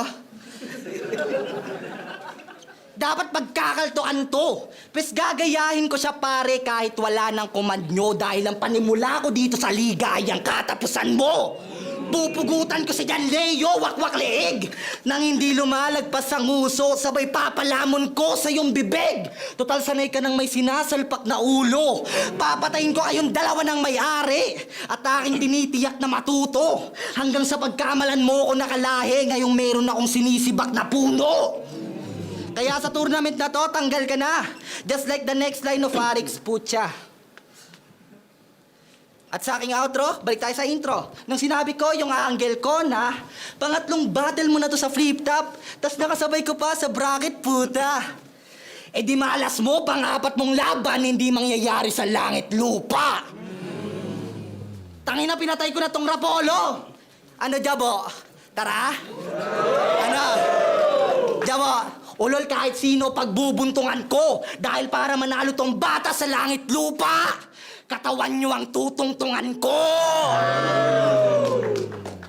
Dapat pagkakaltoan to. Pes gagayahin ko siya pare kahit wala ng command nyo dahil ang panimula ko dito sa liga ay ang katapusan mo. Pupugutan ko si Jan Leo, wakwak leeg. Nang hindi lumalagpas ang uso, sabay papalamon ko sa iyong bibig. Total sanay ka ng may sinasalpak na ulo. Papatayin ko kayong dalawa ng may-ari. At aking tinitiyak na matuto. Hanggang sa pagkamalan mo ko nakalahi, ngayong meron akong sinisibak na puno. Kaya sa tournament na to, tanggal ka na. Just like the next line of Arix, putya. At sa aking outro, balik tayo sa intro. Nung sinabi ko, yung aanggel ko na pangatlong battle mo na to sa flip top, tas nakasabay ko pa sa bracket, puta. Di malas mo, pang-apat mong laban, hindi mangyayari sa langit lupa. Tangina, pinatay ko na tong Rapolo! Ano, Jabo? Tara? Ano? Jabo, ulol kahit sino pagbubuntungan ko dahil para manalo tong bata sa langit lupa, katawan nyo ang tutungtungan ko!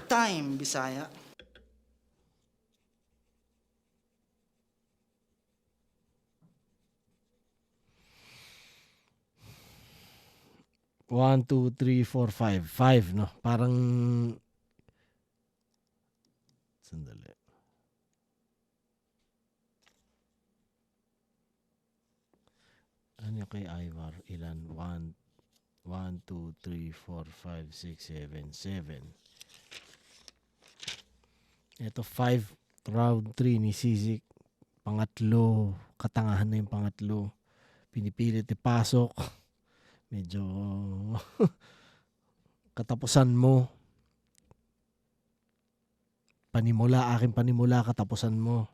Time, Bisaya. One, two, three, four, five. Five, no? Parang... Sandali. Ano kay Ivar? Ilan? 1, 2, 3, 4, 5, 6, 7, 7. Ito 5, round 3 ni Sizik. Pangatlo, katangahan na yung pangatlo. Pinipilit ipasok. Medyo katapusan mo. Aking panimula, katapusan mo.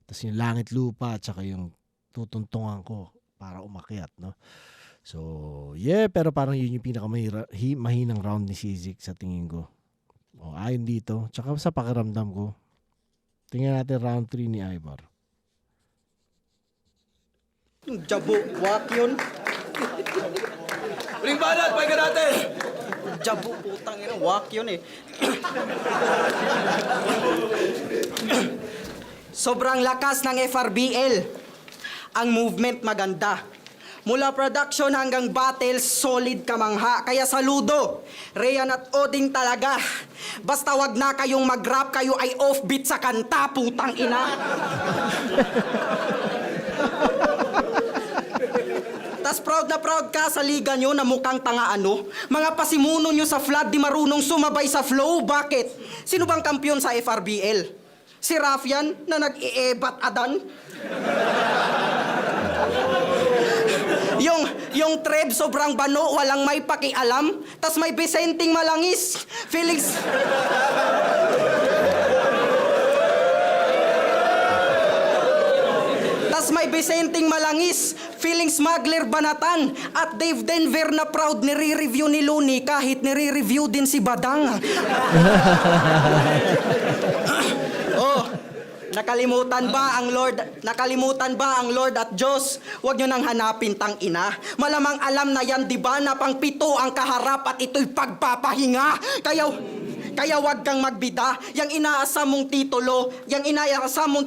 Tapos yung langit lupa at saka yung tutuntungan ko para umakyat, no? So, yeah, pero parang yun yung mahinang round ni Sizik sa tingin ko. O, ayon dito. Tsaka sa pakiramdam ko. Tingnan natin round 3 ni Ivar. Jabo, wak yun. Ring banat, pahinga natin! Jabo, putang ina, wak yun eh. Sobrang lakas ng FRBL. Ang movement maganda. Mula production hanggang battle, solid kamangha. Kaya saludo, Ryan at Oding talaga. Basta wag na kayong mag-rap, kayo ay offbeat sa kanta, putang ina. Tas proud na proud ka sa liga nyo na mukhang tanga ano. Mga pasimuno nyo sa flood di marunong sumabay sa flow. Bakit? Sino bang kampiyon sa FRBL? Si Rafian na nag-i-ebat adan? Yung Treb sobrang bano, walang may pakialam. Tas may Vicenting malangis. Feelings... Tas may Vicenting malangis, feeling smuggler banatan, at Dave Denver na proud nire-review ni Looney kahit nire-review din si Badang. Oh, nakalimutan ba ang Lord at Diyos? Huwag nyo nang hanapin tang ina. Malamang alam na yan, di ba, na pang pito ang kaharap at ito'y pagpapahinga. Kaya wag kang magbida. Yang inaasam mong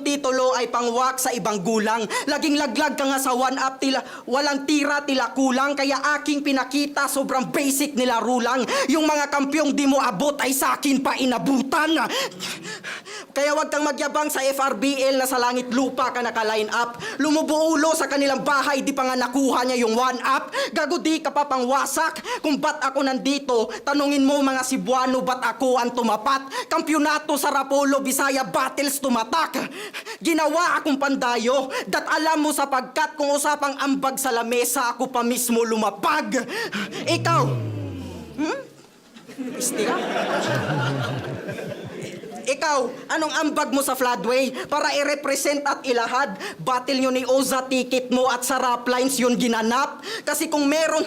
titulo ay pangwak sa ibang gulang. Laging laglag ka nga sa one-up tila, walang tira tila kulang. Kaya aking pinakita, sobrang basic nila rulang. Yung mga kampyong di mo abot ay sa akin pa inabutan. Kaya wag kang magyabang sa FRBL na sa langit lupa ka naka-line up. Lumubuulo sa kanilang bahay, di pa nga nakuha niya yung one-up. Gago di ka pa pangwasak. Kung ba't ako nandito, tanungin mo mga Cebuano, ba't ako ang tumapat? Kampyonato sa Rapolo, Bisaya battles tumatak. Ginawa akong pandayo, dat alam mo sapagkat kung usapang ambag sa lamesa, ako pa mismo lumapag. Ikaw, Istira? Ikaw, anong ambag mo sa floodway para i-represent at ilahad? Battle nyo ni Oza, ticket mo at sa rap lines yun ginanap. Kasi kung meron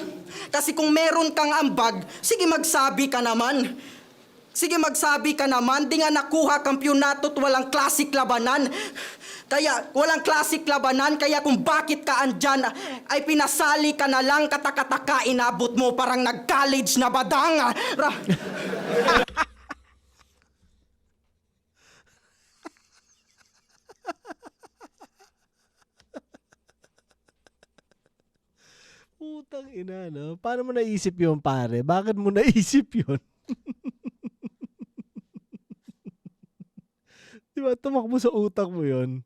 kang ambag, sige magsabi ka naman. Di nga nakuha kampyonato at walang classic labanan. Kaya kung bakit ka andyan, ay pinasali ka na lang, katakataka inabot mo parang nag-college na badang. Putang ina, no? Paano mo naisip yun, pare? Bakit mo naisip yun? Di ba, tumakbo sa utak mo yun?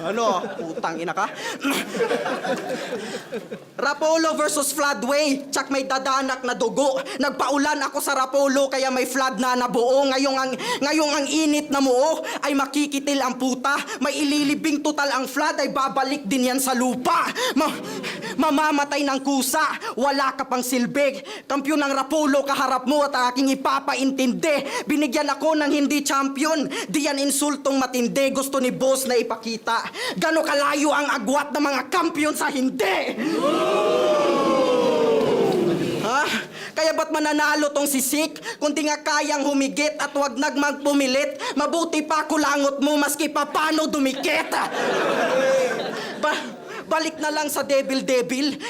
Ano? Putang ina ka? Rapolo versus Floodway. Tsak may dadanak na dugo. Nagpaulan ako sa Rapolo kaya may flood na nabuo. Ngayong ang init na muo ay makikitil ang puta. May ililibing total ang flood ay babalik din yan sa lupa. mamamatay ng kusa, wala ka pang silbig. Kampiyon ng Rapolo kaharap mo at aking ipapaintindi. Binigyan ako ng hindi champion, di yan insultong matindi. Gusto ni boss na ipakita gano kalayo ang agwat ng mga kampiyon sa hindi. Ha? Kaya ba't mananalo tong si Sik? Kung di nga kayang humigit at wag nagmagpumilit, mabuti pa kulangot mo maski papano dumikit. Balik na lang sa devil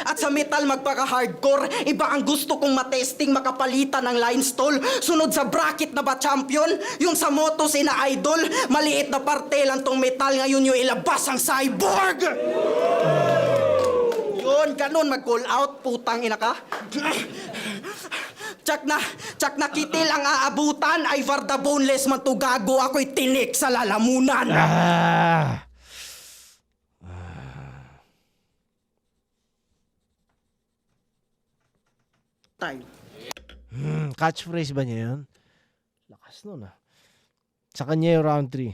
at sa metal magpaka-hardcore. Iba ang gusto kong matesting makapalitan ng line stall. Sunod sa bracket na ba champion? Yung sa motos ina idol. Maliit na parte lang tong metal, ngayon yung ilabas ang cyborg. Yun, ganun mag-call out, putang ina ka. Tsak na kitil ang aabutan. Ivar the Boneless man to gago. Ako'y tinik sa lalamunan. Time. Catchphrase ba niya yun? Lakas nun ah. Sa kanya yung round 3.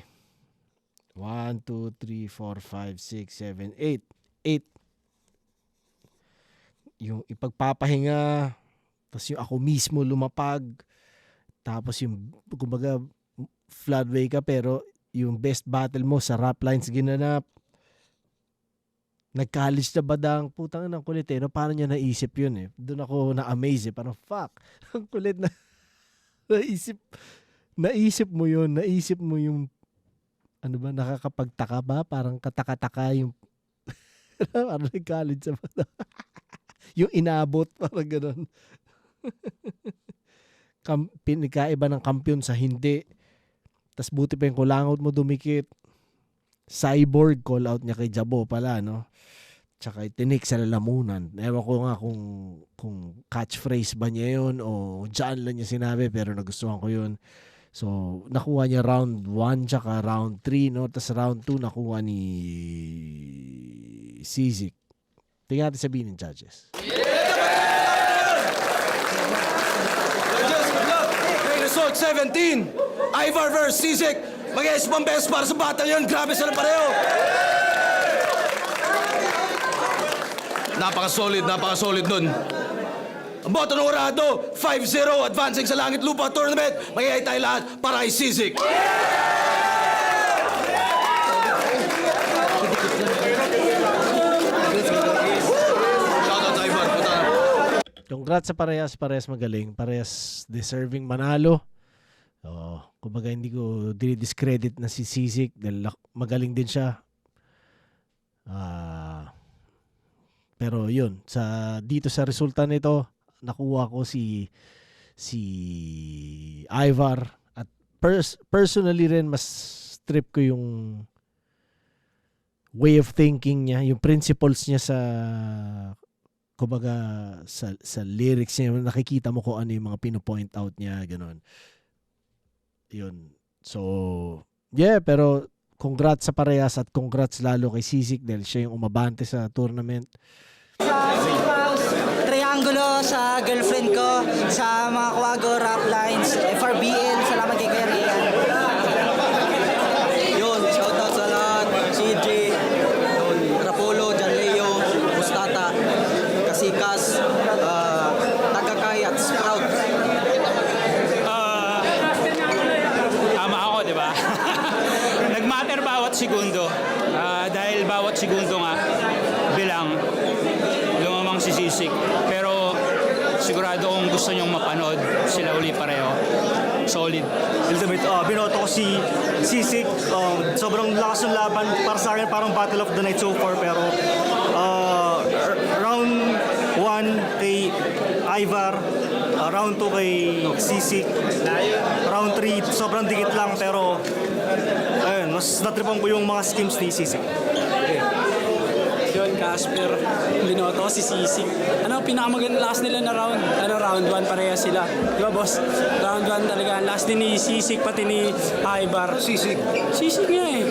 1, 2, 3, 4, 5, 6, 7, 8. 8. Yung ipagpapahinga, tapos yung ako mismo lumapag, tapos yung, kumbaga, floodway ka pero yung best battle mo sa rap lines ginanap. Nag-college na badang, putang ng kulit eh. No? Paano niya naisip yun eh? Doon ako na-amaze eh. Parang fuck, ang kulit na naisip mo yun. Naisip mo yung, ano ba, nakakapagtaka ba? Parang kataka-taka yung, parang nag-college na badang. Yung inabot, parang gano'n. Pinagkaiba ng kampiyon sa hindi. Tas buti pa yung kulangot mo dumikit. Cyborg, call out niya kay Jabo pala, no? Tsaka tinik sa lalamunan. Ewan ko nga kung catchphrase ba niya yun o dyan lang niya sinabi, pero nagustuhan ko yun. So, nakuha niya round 1 tsaka round 3, no? Tapos round 2 nakuha ni Sizik. Tingnan natin sabihin ng judges. Judges, good luck! Okay, result 17. Ivar vs. Sizik. Mag-es pang best para sa battle yun. Grabe sila pareho. Napaka-solid nun. Ang boto ng Orado, 5-0, advancing sa Langit Lupa Tournament. Magigay tayo lahat para kay Sizik. Shoutout sa Ivar. Congrats sa parehas magaling. Parehas deserving manalo. Kumbaga hindi ko dinidiscredit na si Sizik dahil magaling din siya. Pero yun, dito sa resulta nito, nakuha ko si Ivar at personally rin mas trip ko yung way of thinking niya, yung principles niya kumbaga sa lyrics niya, nakikita mo kung ano yung mga pino-point out niya, gano'n. Yun. So, yeah, pero congrats sa parehas at congrats lalo kay Sizik dahil siya yung umabante sa tournament. Triangulo sa girlfriend ko, sa mga Kuwago rap lines, FRBL, salamat kay Kuya Rian. Yun, shoutout sa lahat. CJ, yun, Rapolo, John Leo, Mustata, Kasikas, Tagakayat, Sprout. Tama ako, di ba? Nagmatter bawat segundo. Dahil bawat segundo nga, bilang lumamang si Sizik. Pero sigurado kung gusto nyong mapanood, sila uli pareho. Solid. Ultimate, binoto ko si Sizik. Sobrang lakas ng laban. Para sa akin, parang Battle of the Night so far. Pero round 1 kay Ivar, round 2 kay Sizik, round 3 sobrang dikit lang, pero ayun, mas natripan ko yung mga schemes ni Sizik. Yun, Casper, binoto si Sizik. Ano, pinakamagandang last nila na round? Round 1 pareha sila. Di ba, boss? Round 1 talaga. Last din ni Sizik, pati ni Ivar. Sizik nga eh.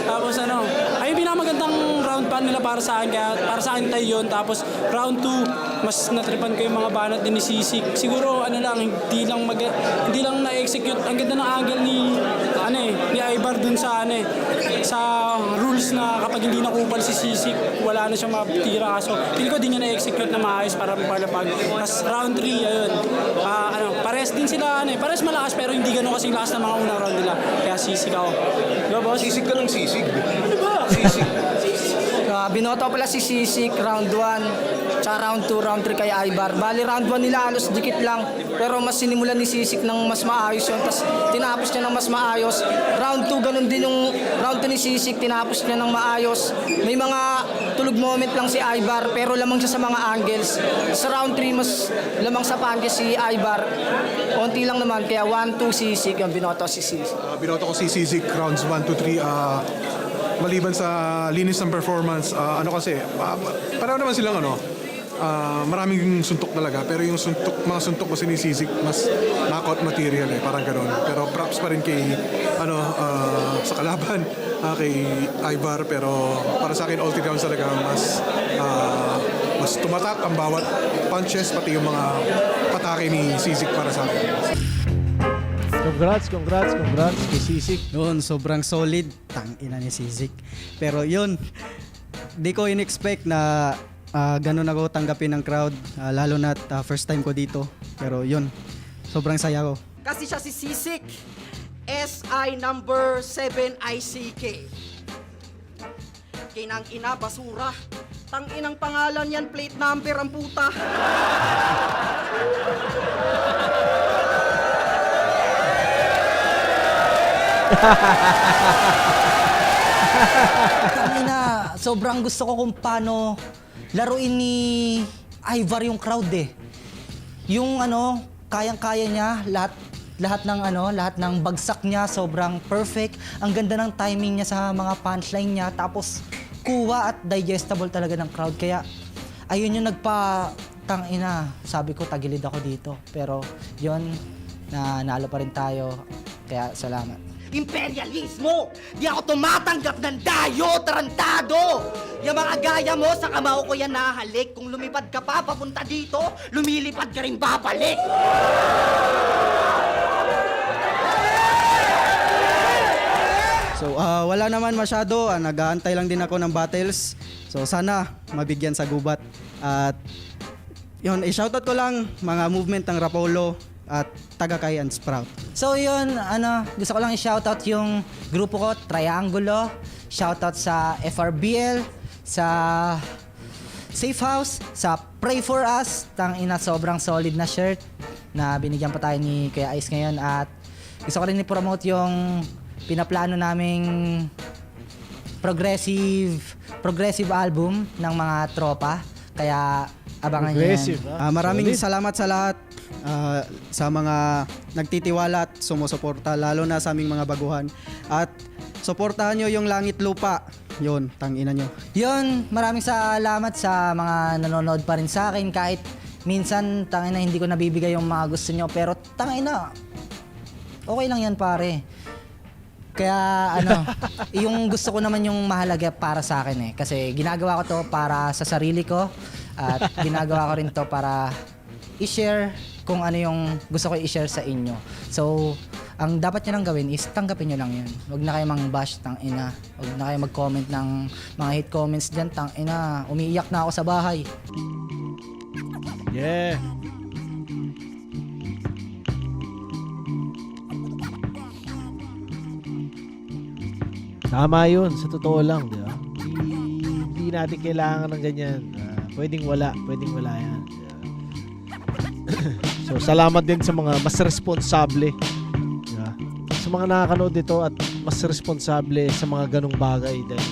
Tapos ay pinakamagandang round pa nila para sa akin. Kaya para sa akin tayo yun. Tapos round 2, mas natripan ko yung mga banat din ni Sizik. Siguro, hindi lang na-execute. Ang ganda ng angle ni Ivar dun sa rules na kapag hindi nakupal si Sisik, wala na siyang matira. So, feel ko din niya na-execute na maayos para mapalapag. Tapos round 3, ayun. Pares din sila, pares malakas pero hindi ganun kasing lakas ng mga unang round nila. Kaya Sisik ako. Diba, boss? Sisig ka ng sisig. Ano ba? Sisig. Binoto pala si Sisik round 1, tsaka round 2, round 3 kay Ibar. Bali round 1 nila halos dikit lang, pero mas sinimulan ni Sisik ng mas maayos yun, tapos tinapos niya ng mas maayos. Round 2 ganun din yung round 2 ni Sisik, tinapos niya ng maayos. May mga tulog moment lang si Ibar, pero lamang siya sa mga angles. Sa round 3 mas lamang sa pangke si Ibar, konti lang naman, kaya 1-2 Sisik yung binoto si Sisik. Binoto ko si Sisik rounds 1 to 3. Maliban sa linis ng performance, pareho naman silang maraming suntok talaga. Pero yung mga suntok kasi ni Sisik, mas knockout material parang gano'n. Pero props pa rin kay, sa kalaban, kay Ivar. Pero para sa akin, all 3 rounds talaga, mas tumatak ang bawat punches, pati yung mga patake ni Sisik para sa akin. Congrats kay Sisik. Yun, sobrang solid. Tangina ni Sisik. Pero yun, di ko in-expect na ganun ako tanggapin ng crowd. Lalo na first time ko dito. Pero yun, sobrang saya ko. Kasi siya si Sisik, SI number 7 ICK. Kinang ina, basura. Tang inang pangalan yan, plate number ang puta. Kanina, sobrang gusto ko kung paano laruin ni Ivar yung crowd eh. Yung kayang-kaya niya, lahat ng bagsak niya, sobrang perfect. Ang ganda ng timing niya sa mga punchline niya, tapos kuha at digestible talaga ng crowd. Kaya ayun yung tangina, sabi ko tagilid ako dito. Pero yun, nalo pa rin tayo. Kaya salamat. Imperialismo! Di ako tumatanggap ng dayo, tarantado! Yung mga gaya mo, sa kamao ko yan nahalik. Kung lumipad ka pa, papunta dito, lumilipad ka rin babalik! So, wala naman masyado. Nag-aantay lang din ako ng battles. So, sana mabigyan sa gubat. At yun, i-shoutout ko lang mga movement ng Rapolo at Tagakay and Sprout. So yun, gusto ko lang i-shoutout yung grupo ko, Triangulo. Shoutout sa FRBL, sa Safe House, sa Pray For Us. Tangina, sobrang solid na shirt na binigyan pa tayo ni Kuya Ice ngayon. At gusto ko rin i-promote yung pinaplano naming progressive album ng mga tropa. Kaya abangan nyo yan. Maraming salamat sa lahat. Sa mga nagtitiwala at sumusuporta, lalo na sa aming mga baguhan. At suportahan nyo yung Langit Lupa. Yun, tangina nyo. Yun, maraming salamat sa mga nanonood pa rin sa akin. Kahit minsan, tangina, hindi ko nabibigay yung mga gusto nyo. Pero tangina, okay lang yan pare. Kaya yung gusto ko naman yung mahalaga para sa akin eh. Kasi ginagawa ko to para sa sarili ko. At ginagawa ko rin to para i-share kung ano yung gusto ko i-share sa inyo. So, ang dapat nyo lang gawin is tanggapin nyo lang yun. Huwag na kayo mang-bash, tangina. Huwag na kayo mag-comment ng mga hate comments dyan, tangina. Umiiyak na ako sa bahay. Yeah. Tama yun, sa totoo lang, di ba? Hindi natin kailangan ng ganyan. Pwedeng wala yan. So, salamat din sa mga mas responsable. Yeah. Sa mga nakakanood dito at mas responsable sa mga ganong bagay dahil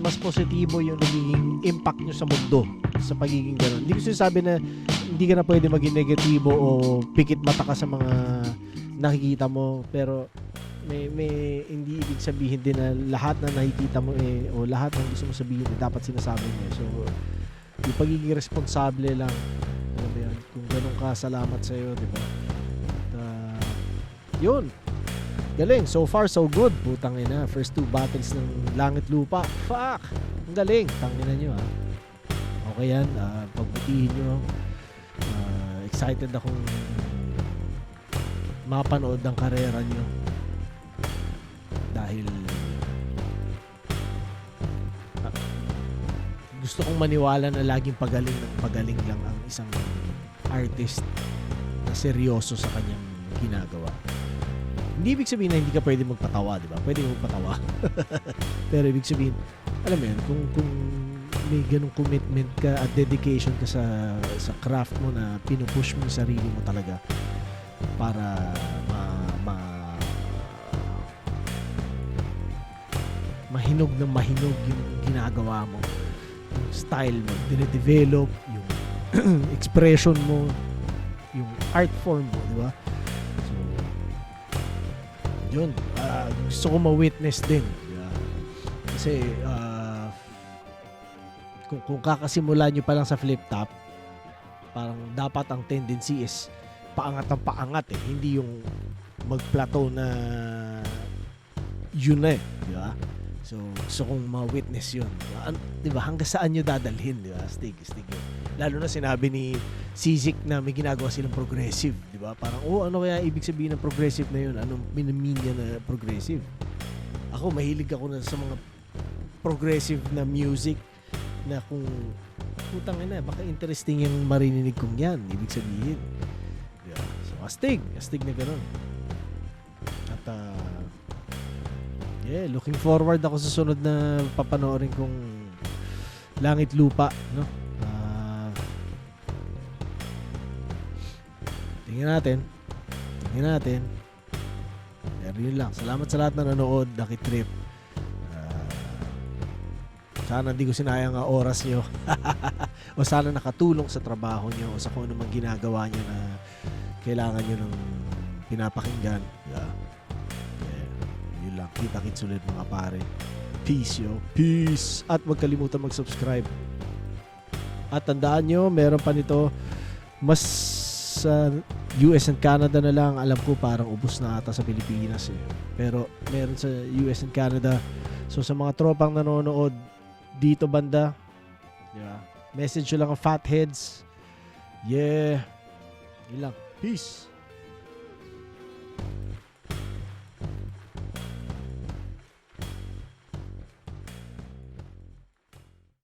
mas positibo yung nagiging impact nyo sa mundo sa pagiging ganon. Hindi ko sinasabi na hindi ka na pwede maging negatibo o pikit mata ka sa mga nakikita mo, pero may hindi ibig sabihin din na lahat na nakikita mo o lahat ng gusto mo sabihin dapat sinasabi mo. So, yung pagiging responsable lang, alam mo yan, kung ganun ka, salamat sa'yo, di ba? At, yun, galing, so far so good, putang ina, first 2 battles ng Langit Lupa, fuck, ang galing, tangina nyo ha, okay yan, pagbutihin nyo, excited akong mapanood ang karera nyo, dahil gusto kong maniwala na laging pagaling ng pagaling lang ang isang artist na seryoso sa kanyang ginagawa. Hindi ibig sabihin na hindi ka pwede magpatawa, di ba? Pwede magpatawa. Pero ibig sabihin, alam mo yun, kung may ganung commitment ka at dedication ka sa craft mo na pinupush mo yung sarili mo talaga para mahinog ng mahinog yung ginagawa mo, yung style mo, dinedevelop, yung expression mo, yung art form mo, di ba? So, yun, gusto ko ma-witness din. Di ba? Kasi, kung kakasimula nyo pa lang sa flip top, parang dapat ang tendency is paangat ang paangat eh. Hindi yung mag-plateau na yun na eh. Di ba? So, gusto kong ma-witness yun. Di ba? Hanggang saan nyo dadalhin? Di ba? Stig yun. Lalo na sinabi ni Sizik na may ginagawa silang progressive. Di ba? Parang, ano kaya ibig sabihin ng progressive na yun? Anong minamean niya na progressive? Ako, mahilig ako na sa mga progressive na music na kung putang ina, baka interesting yung marinig kong yan. Ibig sabihin. Yeah. So, astig na ganun. At, looking forward ako sa sunod na papanoorin kong Langit Lupa, no? Tingnan natin. Pero yun lang. Salamat sa lahat na nanood, Nakitrip. Sana hindi ko sinayang ang oras nyo. O sana nakatulong sa trabaho nyo o sa kung ano mang ginagawa nyo na kailangan nyo ng pinapakinggan. Yeah. Yun lang. Kita-kits ulit mga pare. Peace yo. Peace. At huwag kalimutan mag-subscribe. At tandaan nyo, meron pa nito. Mas sa US and Canada na lang. Alam ko parang ubos na ata sa Pilipinas eh. Pero meron sa US and Canada. So sa mga tropang nanonood dito banda, yeah, message nyo lang ang Fatheads. Yeah. Yun lang. Peace.